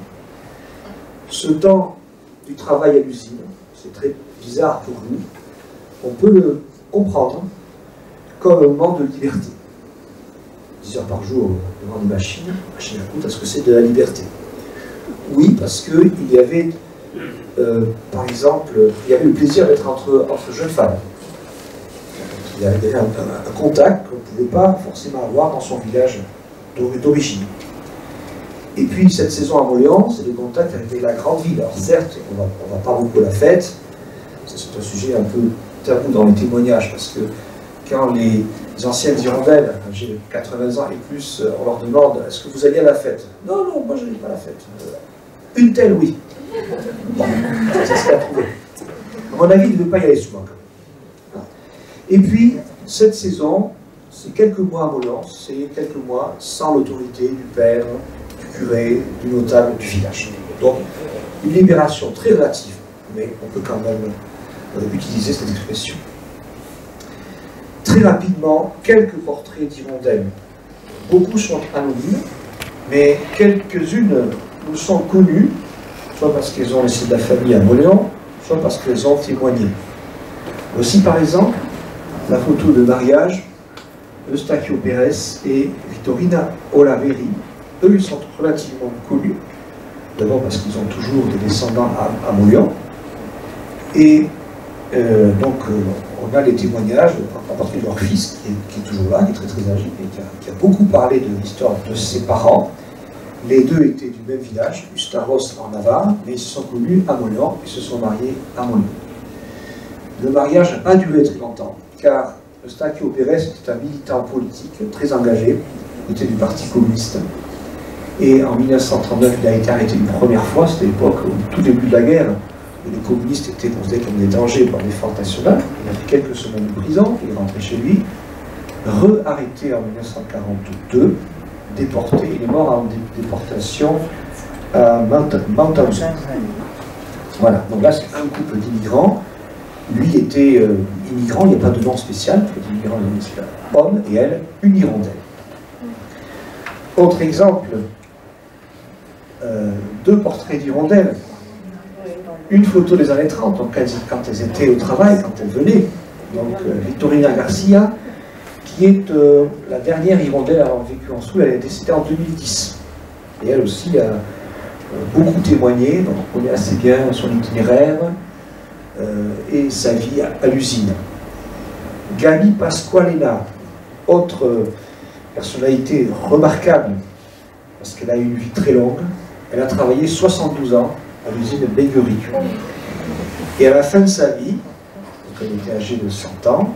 S4: ce temps du travail à l'usine, c'est très bizarre pour nous, on peut le comprendre comme un moment de liberté. 10 heures par jour devant des machines à coudre, est-ce que c'est de la liberté? Oui, parce qu'il y avait, par exemple, il y avait le plaisir d'être entre jeunes femmes. Il y avait un contact qu'on ne pouvait pas forcément avoir dans son village d'origine. Et puis, cette saison à Moléon, c'est des contacts avec la grande ville. Alors certes, on ne va pas beaucoup à la fête, c'est un sujet un peu tabou dans les témoignages, parce que quand les anciennes hirondelles, j'ai 80 ans et plus, on leur demande « Est-ce que vous allez à la fête ?» « Non, non, moi je n'ai pas à la fête. Une telle, oui. » Bon, c'est ce qu'elle a trouvé. À mon avis, il ne veut pas y aller souvent. Et puis, cette saison, c'est quelques mois à Moléon, c'est quelques mois sans l'autorité du père, du curé, du notable, du village. Donc, une libération très relative, mais on peut quand même utiliser cette expression. Très rapidement, quelques portraits d'hirondelles. Beaucoup sont anonymes, mais quelques-unes nous sont connues, soit parce qu'elles ont laissé de la famille à Moléon, soit parce qu'elles ont témoigné. Aussi, par exemple, la photo de mariage Eustaquio Pérez et Vitorina Olaveri. Eux, ils sont relativement connus, d'abord parce qu'ils ont toujours des descendants à Moléon, et donc on a les témoignages, à partir de leur fils, qui est toujours là, qui est très très âgé, et qui a beaucoup parlé de l'histoire de ses parents. Les deux étaient du même village, Ustaros en Navarre, mais ils se sont connus à Moléon et se sont mariés à Moléon. Le mariage n'a pas duré très longtemps, car Eustaquio Pérez était un militant politique très engagé, du côté du Parti communiste. Et en 1939, il a été arrêté une première fois, c'était l'époque, au tout début de la guerre, où les communistes étaient considérés comme des dangers pour la défense nationale. Il a fait quelques semaines de prison, il est rentré chez lui, re-arrêté en 1942, déporté, il est mort en déportation à Mauthausen. Voilà, donc là c'est un couple d'immigrants. Lui était immigrant, il n'y a pas de nom spécial, l'immigrant est homme, et elle, une hirondelle. Autre exemple, deux portraits d'hirondelles. Une photo des années 30, donc quand elles étaient au travail, quand elles venaient. Donc Victorina Garcia, qui est la dernière hirondelle à avoir vécu en Sousse, elle est décédée en 2010. Et elle aussi a beaucoup témoigné, donc on connaît assez bien son itinéraire et sa vie à l'usine. Gabi Pasqualena, autre personnalité remarquable, parce qu'elle a eu une vie très longue. Elle a travaillé 72 ans à l'usine Beguerie. Et à la fin de sa vie, donc elle était âgée de 100 ans,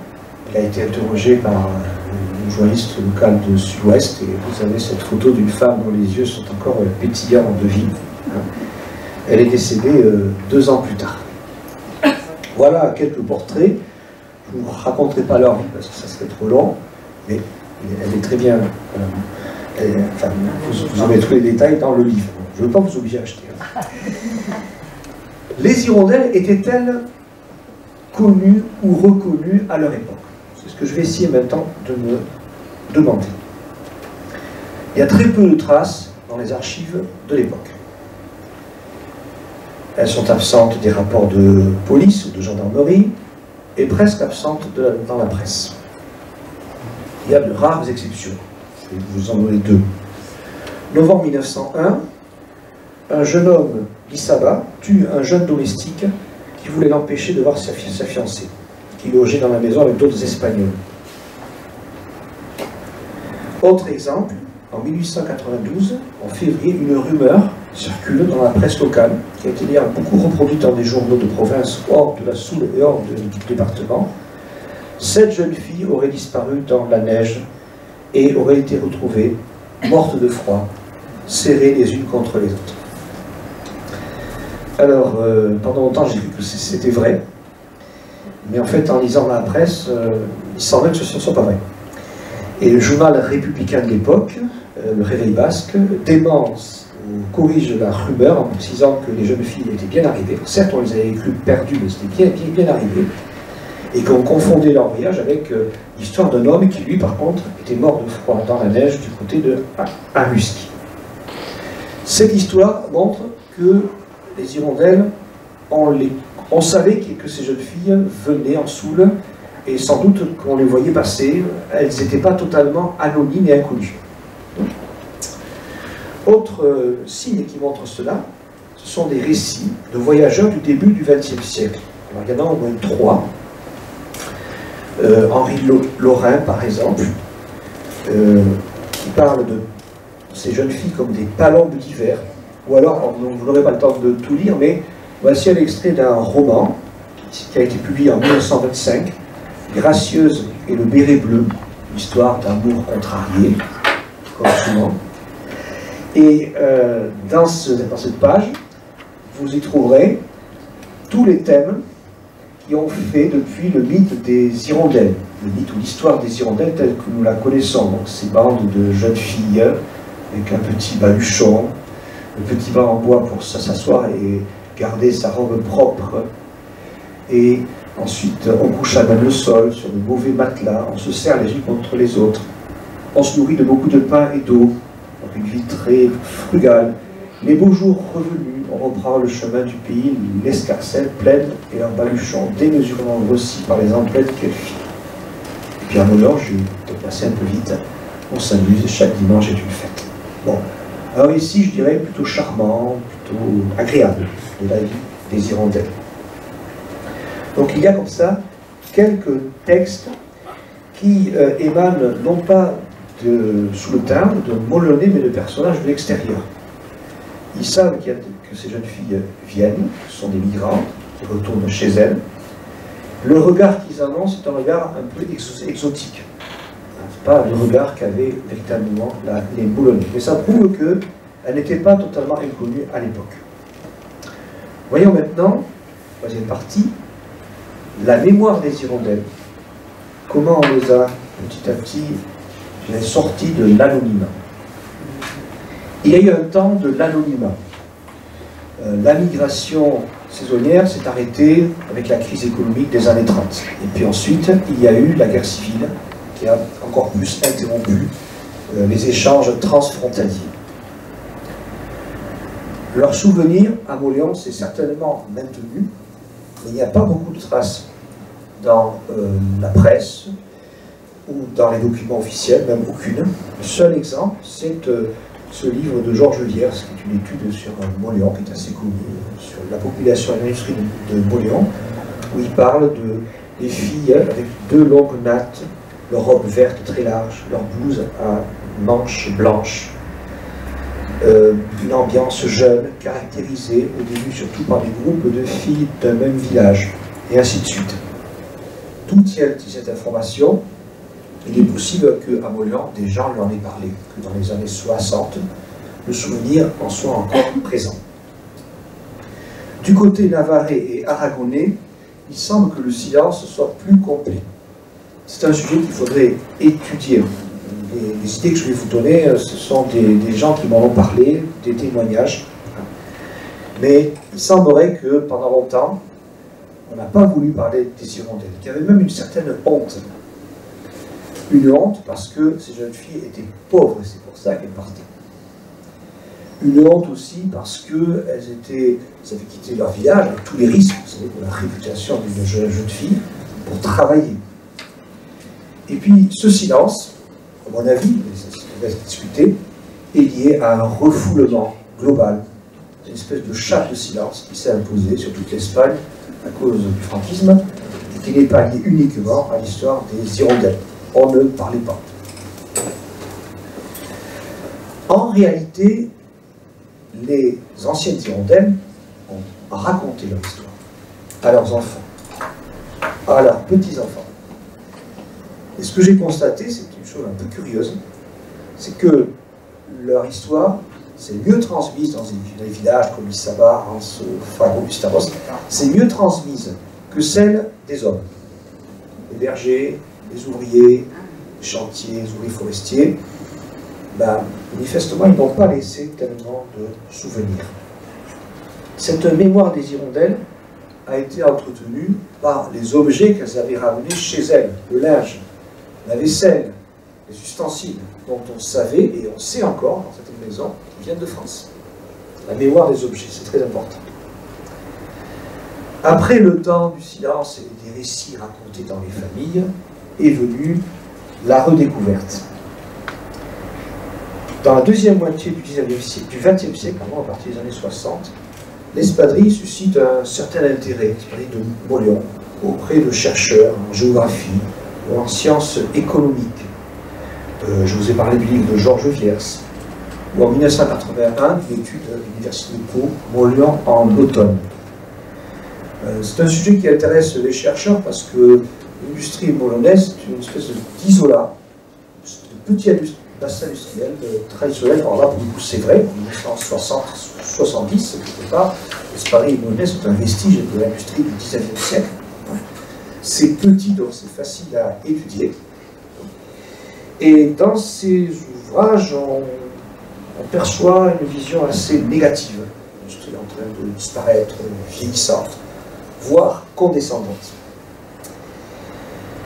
S4: elle a été interrogée par un journaliste local de Sud-Ouest, et vous avez cette photo d'une femme dont les yeux sont encore pétillants de vie. Elle est décédée 2 ans plus tard. Voilà quelques portraits. Je ne vous raconterai pas leur vie parce que ça serait trop long, mais elle est très bien. Enfin, vous aurez tous les détails dans le livre. Je ne veux pas vous obliger à acheter. Les hirondelles étaient-elles connues ou reconnues à leur époque? C'est ce que je vais essayer maintenant de me demander. Il y a très peu de traces dans les archives de l'époque. Elles sont absentes des rapports de police ou de gendarmerie et presque absentes dans la presse. Il y a de rares exceptions. Je vais vous en donner 2. Novembre 1901, un jeune homme d'Issaba tue un jeune domestique qui voulait l'empêcher de voir sa fiancée, qui logeait dans la maison avec d'autres Espagnols. Autre exemple, en 1892, en février, une rumeur circule dans la presse locale, qui a été d'ailleurs beaucoup reproduite dans des journaux de province hors de la Soule et hors du département. 7 jeunes filles auraient disparu dans la neige et auraient été retrouvées mortes de froid, serrées les unes contre les autres. Alors, pendant longtemps, j'ai cru que c'était vrai, mais en fait, en lisant la presse, il semblait que ce ne soit pas vrai. Et le journal républicain de l'époque, le Réveil Basque, démente ou corrige la rumeur en précisant que les jeunes filles étaient bien arrivées. Certes, on les avait crues perdues, mais c'était bien arrivé. Et qu'on confondait leur voyage avec l'histoire d'un homme qui, lui, par contre, était mort de froid dans la neige du côté de Amuski. Cette histoire montre que les hirondelles, on savait que ces jeunes filles venaient en Soule, et sans doute qu'on les voyait passer, elles n'étaient pas totalement anonymes et inconnues. Autre signe qui montre cela, ce sont des récits de voyageurs du début du XXe siècle. Alors, il y en a au moins 3. Henri Lorrain, par exemple, qui parle de ces jeunes filles comme des palombes d'hiver. Ou alors, vous n'aurez pas le temps de tout lire, mais voici un extrait d'un roman qui a été publié en 1925, Gracieuse et le béret bleu, l'histoire d'amour contrarié, comme souvent. Et dans cette page, vous y trouverez tous les thèmes qui ont fait depuis le mythe des hirondelles, le mythe ou l'histoire des hirondelles telle que nous la connaissons. Donc ces bandes de jeunes filles avec un petit baluchon, le petit banc en bois pour s'asseoir et garder sa robe propre. Et ensuite, on couche à même le sol, sur de mauvais matelas, on se serre les unes contre les autres. On se nourrit de beaucoup de pain et d'eau, donc une vie très frugale. Les beaux jours revenus, on reprend le chemin du pays, l'escarcelle pleine et leur baluchon démesurément grossi par les emplettes qu'elle fit. Et puis en honneur, je vais passer un peu vite, on s'amuse, chaque dimanche est une fête. Bon, alors ici, je dirais plutôt charmant, plutôt agréable de la vie des hirondelles. Donc il y a comme ça quelques textes qui émanent non pas sous le timbre de Molonais, mais de personnages de l'extérieur. Ils savent que ces jeunes filles viennent, que ce sont des migrants, qui retournent chez elles. Le regard qu'ils annoncent est un regard un peu exotique. Pas le regard qu'avaient véritablement les Molonais. Mais ça prouve qu'elles n'étaient pas totalement inconnues à l'époque. Voyons maintenant, troisième partie, la mémoire des hirondelles. Comment on les a petit à petit sortis de l'anonymat. Il y a eu un temps de l'anonymat. La migration saisonnière s'est arrêtée avec la crise économique des années 30. Et puis ensuite, il y a eu la guerre civile qui a encore plus interrompu les échanges transfrontaliers. Leur souvenir à Mauléon s'est certainement maintenu, mais il n'y a pas beaucoup de traces dans la presse ou dans les documents officiels, même aucune. Le seul exemple, c'est ce livre de Georges Viers, qui est une étude sur Mauléon, qui est assez connue, sur la population et l'industrie de Mauléon, où il parle des filles avec 2 longues nattes, leurs robes vertes très larges, leurs blouses à manches blanches, une ambiance jeune, caractérisée au début surtout par des groupes de filles d'un même village, et ainsi de suite. D'où tient cette information? Il est possible qu'à Mauléon, des gens lui en aient parlé, que dans les années 60, le souvenir en soit encore présent. Du côté navarrais et aragonais, il semble que le silence soit plus complet. C'est un sujet qu'il faudrait étudier. Les idées que je vais vous donner, ce sont des gens qui m'en ont parlé, des témoignages. Mais il semblerait que pendant longtemps, on n'a pas voulu parler des hirondelles. Il y avait même une certaine honte. Une honte parce que ces jeunes filles étaient pauvres, et c'est pour ça qu'elles partaient. Une honte aussi parce qu'elles avaient quitté leur village avec tous les risques, vous savez, pour la réputation d'une jeune fille, pour travailler. Et puis ce silence, à mon avis, mais ça va être discuté, est lié à un refoulement global, une espèce de chape de silence qui s'est imposée sur toute l'Espagne à cause du franquisme, et qui n'est pas lié uniquement à l'histoire des hirondelles. On ne parlait pas. En réalité, les anciennes hirondelles ont raconté leur histoire à leurs enfants, à leurs petits-enfants. Et ce que j'ai constaté, c'est une chose un peu curieuse, c'est que leur histoire s'est mieux transmise dans les villages comme Lissabas, Anse, Faro, Bustaros, c'est mieux transmise que celle des hommes. Les bergers, les ouvriers, les chantiers, les ouvriers forestiers, manifestement, ils n'ont pas laissé tellement de souvenirs. Cette mémoire des hirondelles a été entretenue par les objets qu'elles avaient ramenés chez elles, le linge, la vaisselle, les ustensiles, dont on savait, et on sait encore dans certaines maisons, qui viennent de France. La mémoire des objets, c'est très important. Après le temps du silence et des récits racontés dans les familles, est venue la redécouverte. Dans la deuxième moitié du XXe siècle, à partir des années 60, l'espadrille suscite un certain intérêt, l'espadrille de Mauléon, auprès de chercheurs en géographie ou en sciences économiques. Je vous ai parlé du livre de Georges Viers, ou en 1981, d'une étude de l'Université de Pau, Mauléon en automne. C'est un sujet qui intéresse les chercheurs parce que l'industrie maulonnaise est une espèce d'isolat, de petit bassin industriel traditionnel. Alors là, pour le coup, c'est vrai, en 1960-70, quelque part, l'espadrille maulonnaise est un vestige de l'industrie du XIXe siècle. C'est petit, donc c'est facile à étudier. Et dans ces ouvrages, on perçoit une vision assez négative. L'industrie est en train de disparaître, vieillissante, voire condescendante.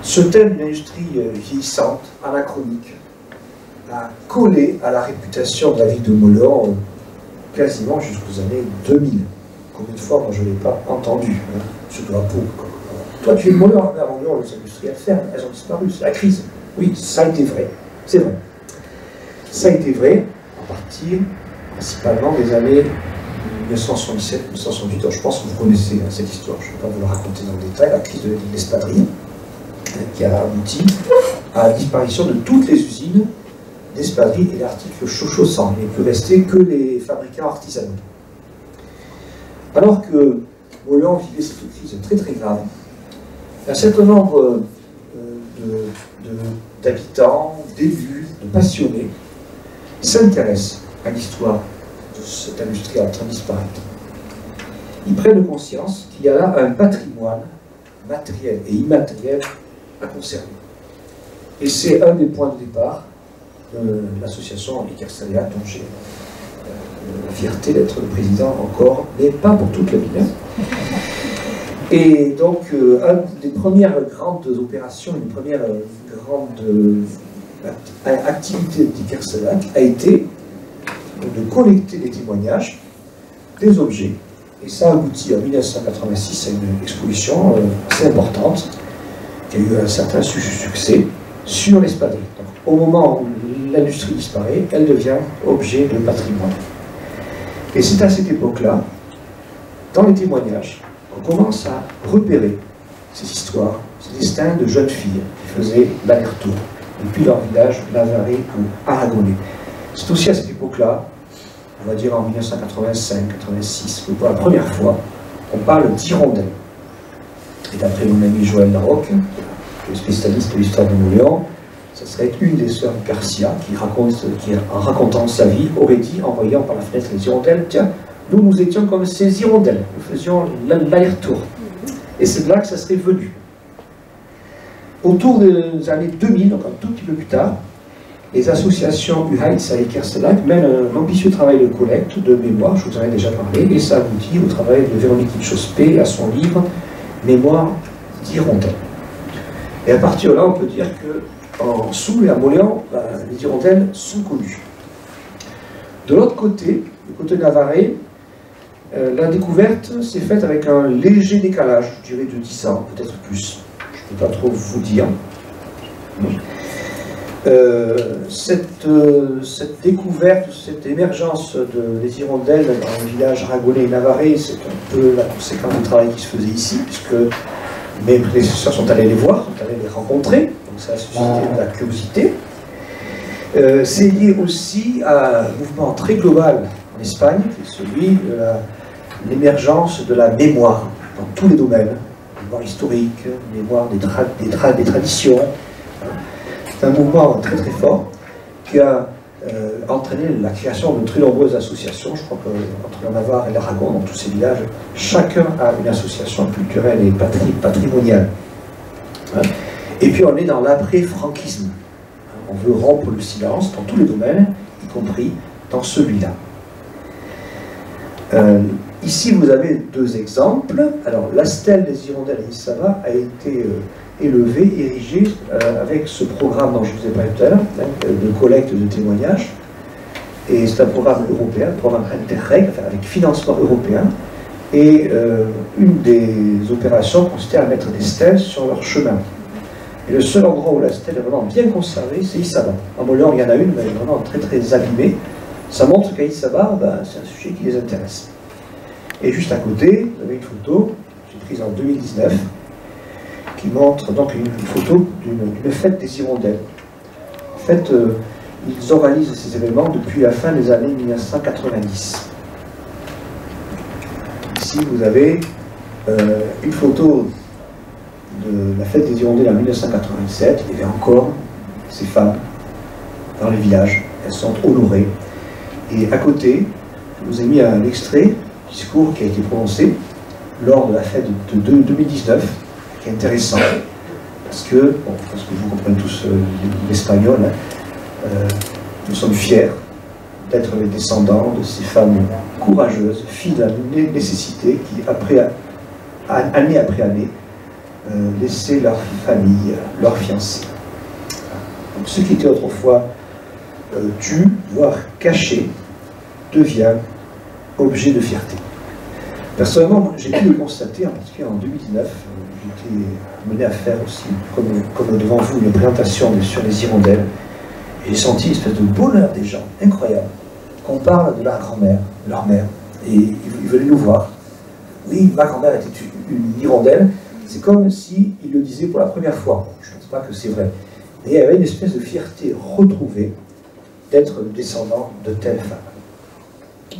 S4: Ce thème d'une industrie vieillissante, anachronique, a collé à la réputation de la ville de Mauléon quasiment jusqu'aux années 2000. Combien de fois, moi, je ne l'ai pas entendu, ce drapeau. Toi, tu es de Mauléon, à Mauléon, les industriels ferment, elles ont disparu, c'est la crise. Oui, ça a été vrai, c'est vrai. Ça a été vrai à partir, principalement, des années 1967-1968. Je pense que vous connaissez cette histoire, je ne vais pas vous la raconter dans le détail, la crise de l'espadrille, qui a abouti à la disparition de toutes les usines d'espadrille et l'article Chauchot-Sang. Il ne peut rester que les fabricants artisanaux. Alors que Mauléon vivait cette crise très très grave, un certain nombre d'habitants, d'élus, de passionnés s'intéressent à l'histoire de cette industrie en train de disparaître. Ils prennent conscience qu'il y a là un patrimoine matériel et immatériel à conserver. Et c'est un des points de départ de l'association Ikersalia, dont j'ai la fierté d'être le président encore, mais pas pour toute la ville. Et donc, une des premières grandes opérations, une première grande activité d'Ikersalia a été de collecter des témoignages, des objets. Et ça aboutit en 1986 à une exposition assez importante, qui a eu un certain succès sur l'espadrille. Au moment où l'industrie disparaît, elle devient objet de patrimoine. Et c'est à cette époque-là, dans les témoignages, qu'on commence à repérer ces histoires, ces destins de jeunes filles qui faisaient l'aller-retour depuis leur village navarrais ou aragonais. C'est aussi à cette époque-là, on va dire en 1985-86, que pour la première fois, on parle d'hirondelle. Et d'après mon ami Joël Larocque, le spécialiste de l'histoire de Mauléon, ça serait une des sœurs Garcia qui, en racontant sa vie, aurait dit, en voyant par la fenêtre les hirondelles, tiens, nous étions comme ces hirondelles, nous faisions l'aller-retour. Et c'est de là que ça serait venu. Autour des années 2000, donc un tout petit peu plus tard, les associations UHEITS et Kerstelag mènent un ambitieux travail de collecte, de mémoire, je vous en ai déjà parlé, et ça aboutit au travail de Véronique Inchospé à son livre Mémoire d'hirondelles. Et à partir de là, on peut dire qu'en Soule et à Mauléon, les hirondelles sont connues. De l'autre côté, du côté navarrais, la découverte s'est faite avec un léger décalage, je dirais de 10 ans, peut-être plus. Je ne peux pas trop vous dire. Cette découverte, cette émergence des hirondelles dans le village aragonais et navarrais, c'est un peu la conséquence du travail qui se faisait ici, puisque mes prédécesseurs sont allés les voir, sont allés les rencontrer, donc ça a suscité de la curiosité. C'est lié aussi à un mouvement très global en Espagne, qui est celui de l'émergence de la mémoire dans tous les domaines, mémoire historique, mémoire des traditions. C'est un mouvement très très fort qui a entraîné la création de très nombreuses associations. Je crois qu'entre la Navarre et l'Aragon, dans tous ces villages, chacun a une association culturelle et patrimoniale. Et puis on est dans l'après-franquisme. On veut rompre le silence dans tous les domaines, y compris dans celui-là. Ici, vous avez deux exemples. Alors, la stèle des hirondelles à Isaba a été élevée, érigée avec ce programme dont je vous ai parlé tout à l'heure, de collecte de témoignages. Et c'est un programme européen, un programme Interreg, enfin, avec financement européen. Et une des opérations consistait à mettre des stèles sur leur chemin. Et le seul endroit où la stèle est vraiment bien conservée, c'est Isaba. En Mauléon, il y en a une, mais elle est vraiment très très abîmée. Ça montre qu'à Isaba, c'est un sujet qui les intéresse. Et juste à côté, vous avez une photo, j'ai prise en 2019, qui montre donc une photo d'une fête des hirondelles. En fait, ils organisent ces événements depuis la fin des années 1990. Ici, vous avez une photo de la fête des hirondelles en 1987. Il y avait encore ces femmes dans les villages. Elles sont honorées. Et à côté, je vous ai mis un extrait discours qui a été prononcé lors de la fête de 2019, qui est intéressant, parce que, bon, je pense que vous comprenez tous l'espagnol, nous sommes fiers d'être les descendants de ces femmes courageuses, filles à la nécessité, qui, année après année, laissaient leur famille, leurs fiancés. Donc, ce qui était autrefois tu, voire caché, devient objet de fierté. Personnellement, j'ai pu le constater, en particulier en 2019, j'étais mené à faire aussi, comme devant vous, une présentation sur les hirondelles, et j'ai senti une espèce de bonheur des gens, incroyable, qu'on parle de leur grand-mère, de leur mère, et ils venaient nous voir. Oui, ma grand-mère était une hirondelle, c'est comme s'ils le disaient pour la première fois. Je ne pense pas que c'est vrai. Et il y avait une espèce de fierté retrouvée d'être le descendant de telle femme.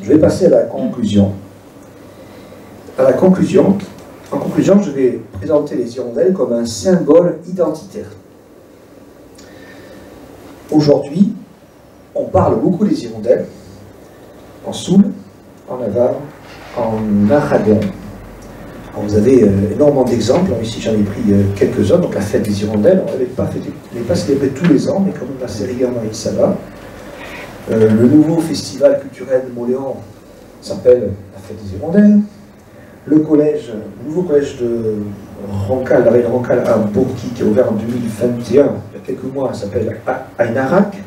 S4: Je vais passer à la conclusion. En conclusion, je vais présenter les hirondelles comme un symbole identitaire. Aujourd'hui, on parle beaucoup des hirondelles en Soule, en Navarre, en Aragon. Vous avez énormément d'exemples. Ici, j'en ai pris quelques-uns. Donc, la fête des hirondelles, on n'est pas célébrée tous les ans, mais quand même assez régulièrement à Isaba. Le nouveau festival culturel de Mauléon s'appelle la fête des hirondelles. Le nouveau collège de Roncal, la reine Roncal à Bourgui, qui est ouvert en 2021, il y a quelques mois, s'appelle Ainarak.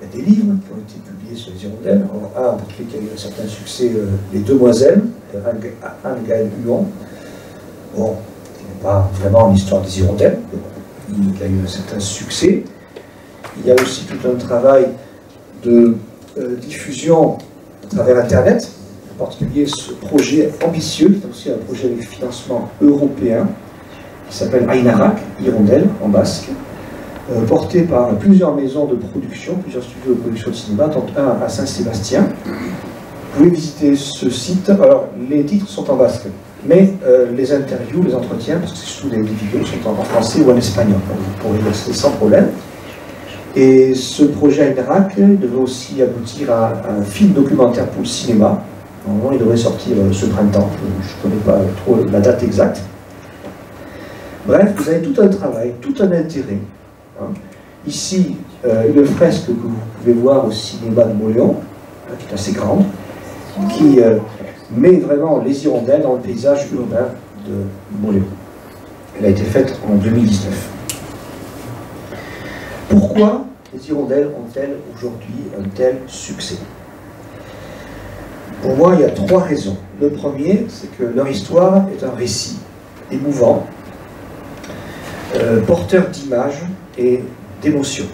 S4: Il y a des livres qui ont été publiés sur les hirondelles. Un en particulier qui a eu un certain succès, Les Demoiselles, Anne-Gaëlle Huon. Bon, il n'est pas vraiment l'histoire des hirondelles, mais il a eu un certain succès. il y a aussi tout un travail de diffusion à travers Internet, en particulier ce projet ambitieux, qui est aussi un projet de financement européen, qui s'appelle Ainarak, Hirondelle, en basque, porté par plusieurs maisons de production, plusieurs studios de production de cinéma, dont un à Saint-Sébastien. Vous pouvez visiter ce site. Alors, les titres sont en basque, mais les interviews, les entretiens, parce que c'est surtout des vidéos, sont en français ou en espagnol. Vous pourrez y rester sans problème. Et ce projet Ainarak devrait aussi aboutir à un film documentaire pour le cinéma. Normalement, il devrait sortir ce printemps. Je ne connais pas trop la date exacte. Bref, vous avez tout un travail, tout un intérêt. Ici, une fresque que vous pouvez voir au cinéma de Mauléon, qui est assez grande, qui met vraiment les hirondelles dans le paysage urbain de Mauléon. Elle a été faite en 2019. Pourquoi les hirondelles ont-elles aujourd'hui un tel succès? Pour moi, il y a 3 raisons. Le premier, c'est que leur histoire est un récit émouvant, porteur d'images et d'émotions.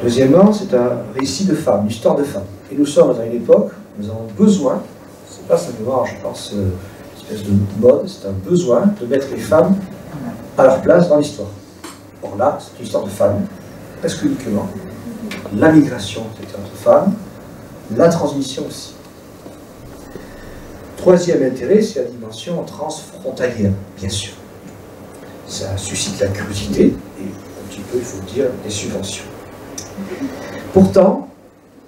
S4: Deuxièmement, c'est un récit de femmes, une histoire de femmes. Et nous sommes à une époque où nous avons besoin, c'est pas simplement, je pense, une espèce de mode, c'est un besoin de mettre les femmes à leur place dans l'histoire. Or là, c'est une histoire de femmes, presque uniquement. La migration, c'est entre femmes, la transmission aussi. Troisième intérêt, c'est la dimension transfrontalière, bien sûr. Ça suscite la curiosité et un petit peu, il faut dire, des subventions. Pourtant,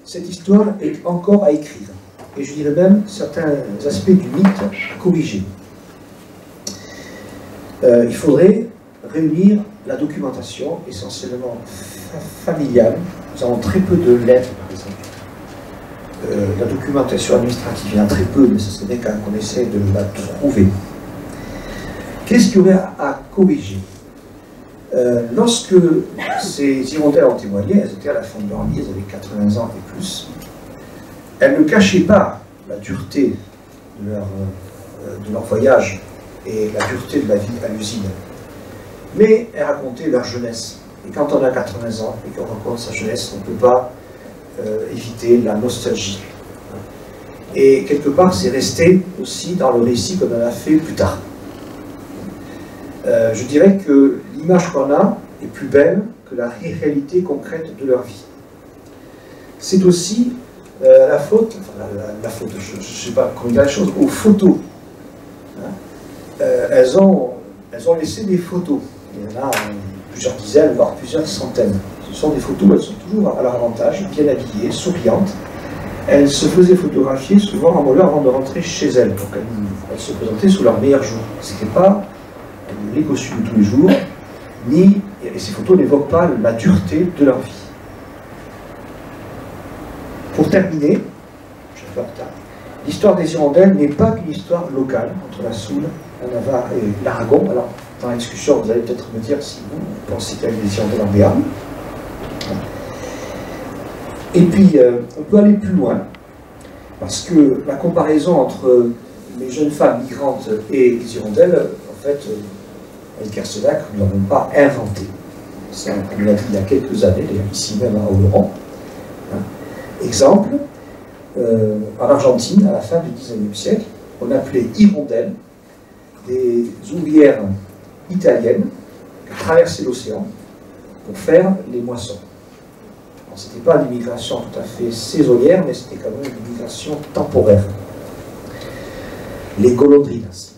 S4: cette histoire est encore à écrire, et je dirais même certains aspects du mythe à corriger. Il faudrait réunir la documentation essentiellement familiale. Nous avons très peu de lettres, par exemple. La documentation administrative, il y en a très peu, mais ce serait bien quand même qu'on essaie de la trouver. Qu'est-ce qu'il y aurait à corriger? Lorsque ces hirondelles ont témoigné, elles étaient à la fin de leur vie, elles avaient 80 ans et plus, elles ne cachaient pas la dureté de leur voyage et la dureté de la vie à l'usine. Mais elles racontaient leur jeunesse. Et quand on a 80 ans et qu'on raconte sa jeunesse, on ne peut pas éviter la nostalgie. Et quelque part, c'est resté aussi dans le récit qu'on en a fait plus tard. Je dirais que l'image qu'on a est plus belle que la réalité concrète de leur vie. C'est aussi la faute, enfin la faute, je ne sais pas comment dire la chose, aux photos. Elles ont laissé des photos. Il y en a plusieurs dizaines, voire plusieurs centaines. Ce sont des photos, elles sont toujours à leur avantage, bien habillées, souriantes. Elles se faisaient photographier souvent en Mauléon avant de rentrer chez elles. Donc elles se présentaient sous leur meilleur jour. Ce n'était pas les costumes de tous les jours, et ces photos n'évoquent pas la dureté de leur vie. Pour terminer, je suis un peu en retard, l'histoire des hirondelles n'est pas qu'une histoire locale entre la Soule, la Navarre et l'Aragon. Alors, dans la discussion, vous allez peut-être me dire si vous pensez qu'il y a des hirondelles en Béarn. Et puis, on peut aller plus loin, parce que la comparaison entre les jeunes femmes migrantes et les hirondelles, en fait, avec Kerselak, nous ne l'avons pas inventé. Ça, on l'a dit il y a quelques années, d'ailleurs ici même à Oloron. Exemple, en Argentine, à la fin du XIXe siècle, on appelait hirondelles des ouvrières italiennes qui traversaient l'océan pour faire les moissons. Ce n'était pas une migration tout à fait saisonnière, mais c'était quand même une migration temporaire. Les golondrinas.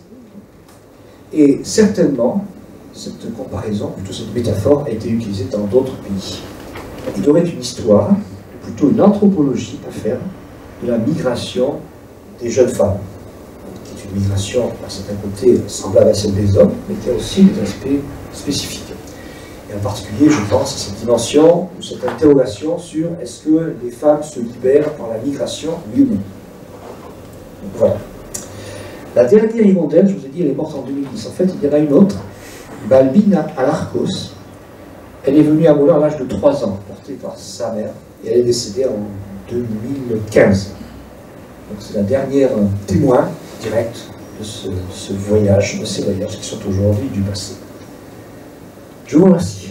S4: Et certainement, cette comparaison, plutôt cette métaphore, a été utilisée dans d'autres pays. Il y aurait une histoire, plutôt une anthropologie à faire, de la migration des jeunes femmes, qui est une migration, à certains côtés, semblable à celle des hommes, mais qui a aussi des aspects spécifiques. Et en particulier, je pense à cette dimension, ou cette interrogation sur est-ce que les femmes se libèrent par la migration, oui ou non. Donc voilà. La dernière hirondelle, je vous ai dit, elle est morte en 2010. En fait, il y en a une autre, Balbina Alarcos. Elle est venue à Mauléon à l'âge de 3 ans, portée par sa mère, et elle est décédée en 2015. Donc c'est la dernière témoin direct de ces voyages qui sont aujourd'hui du passé. Je vous remercie.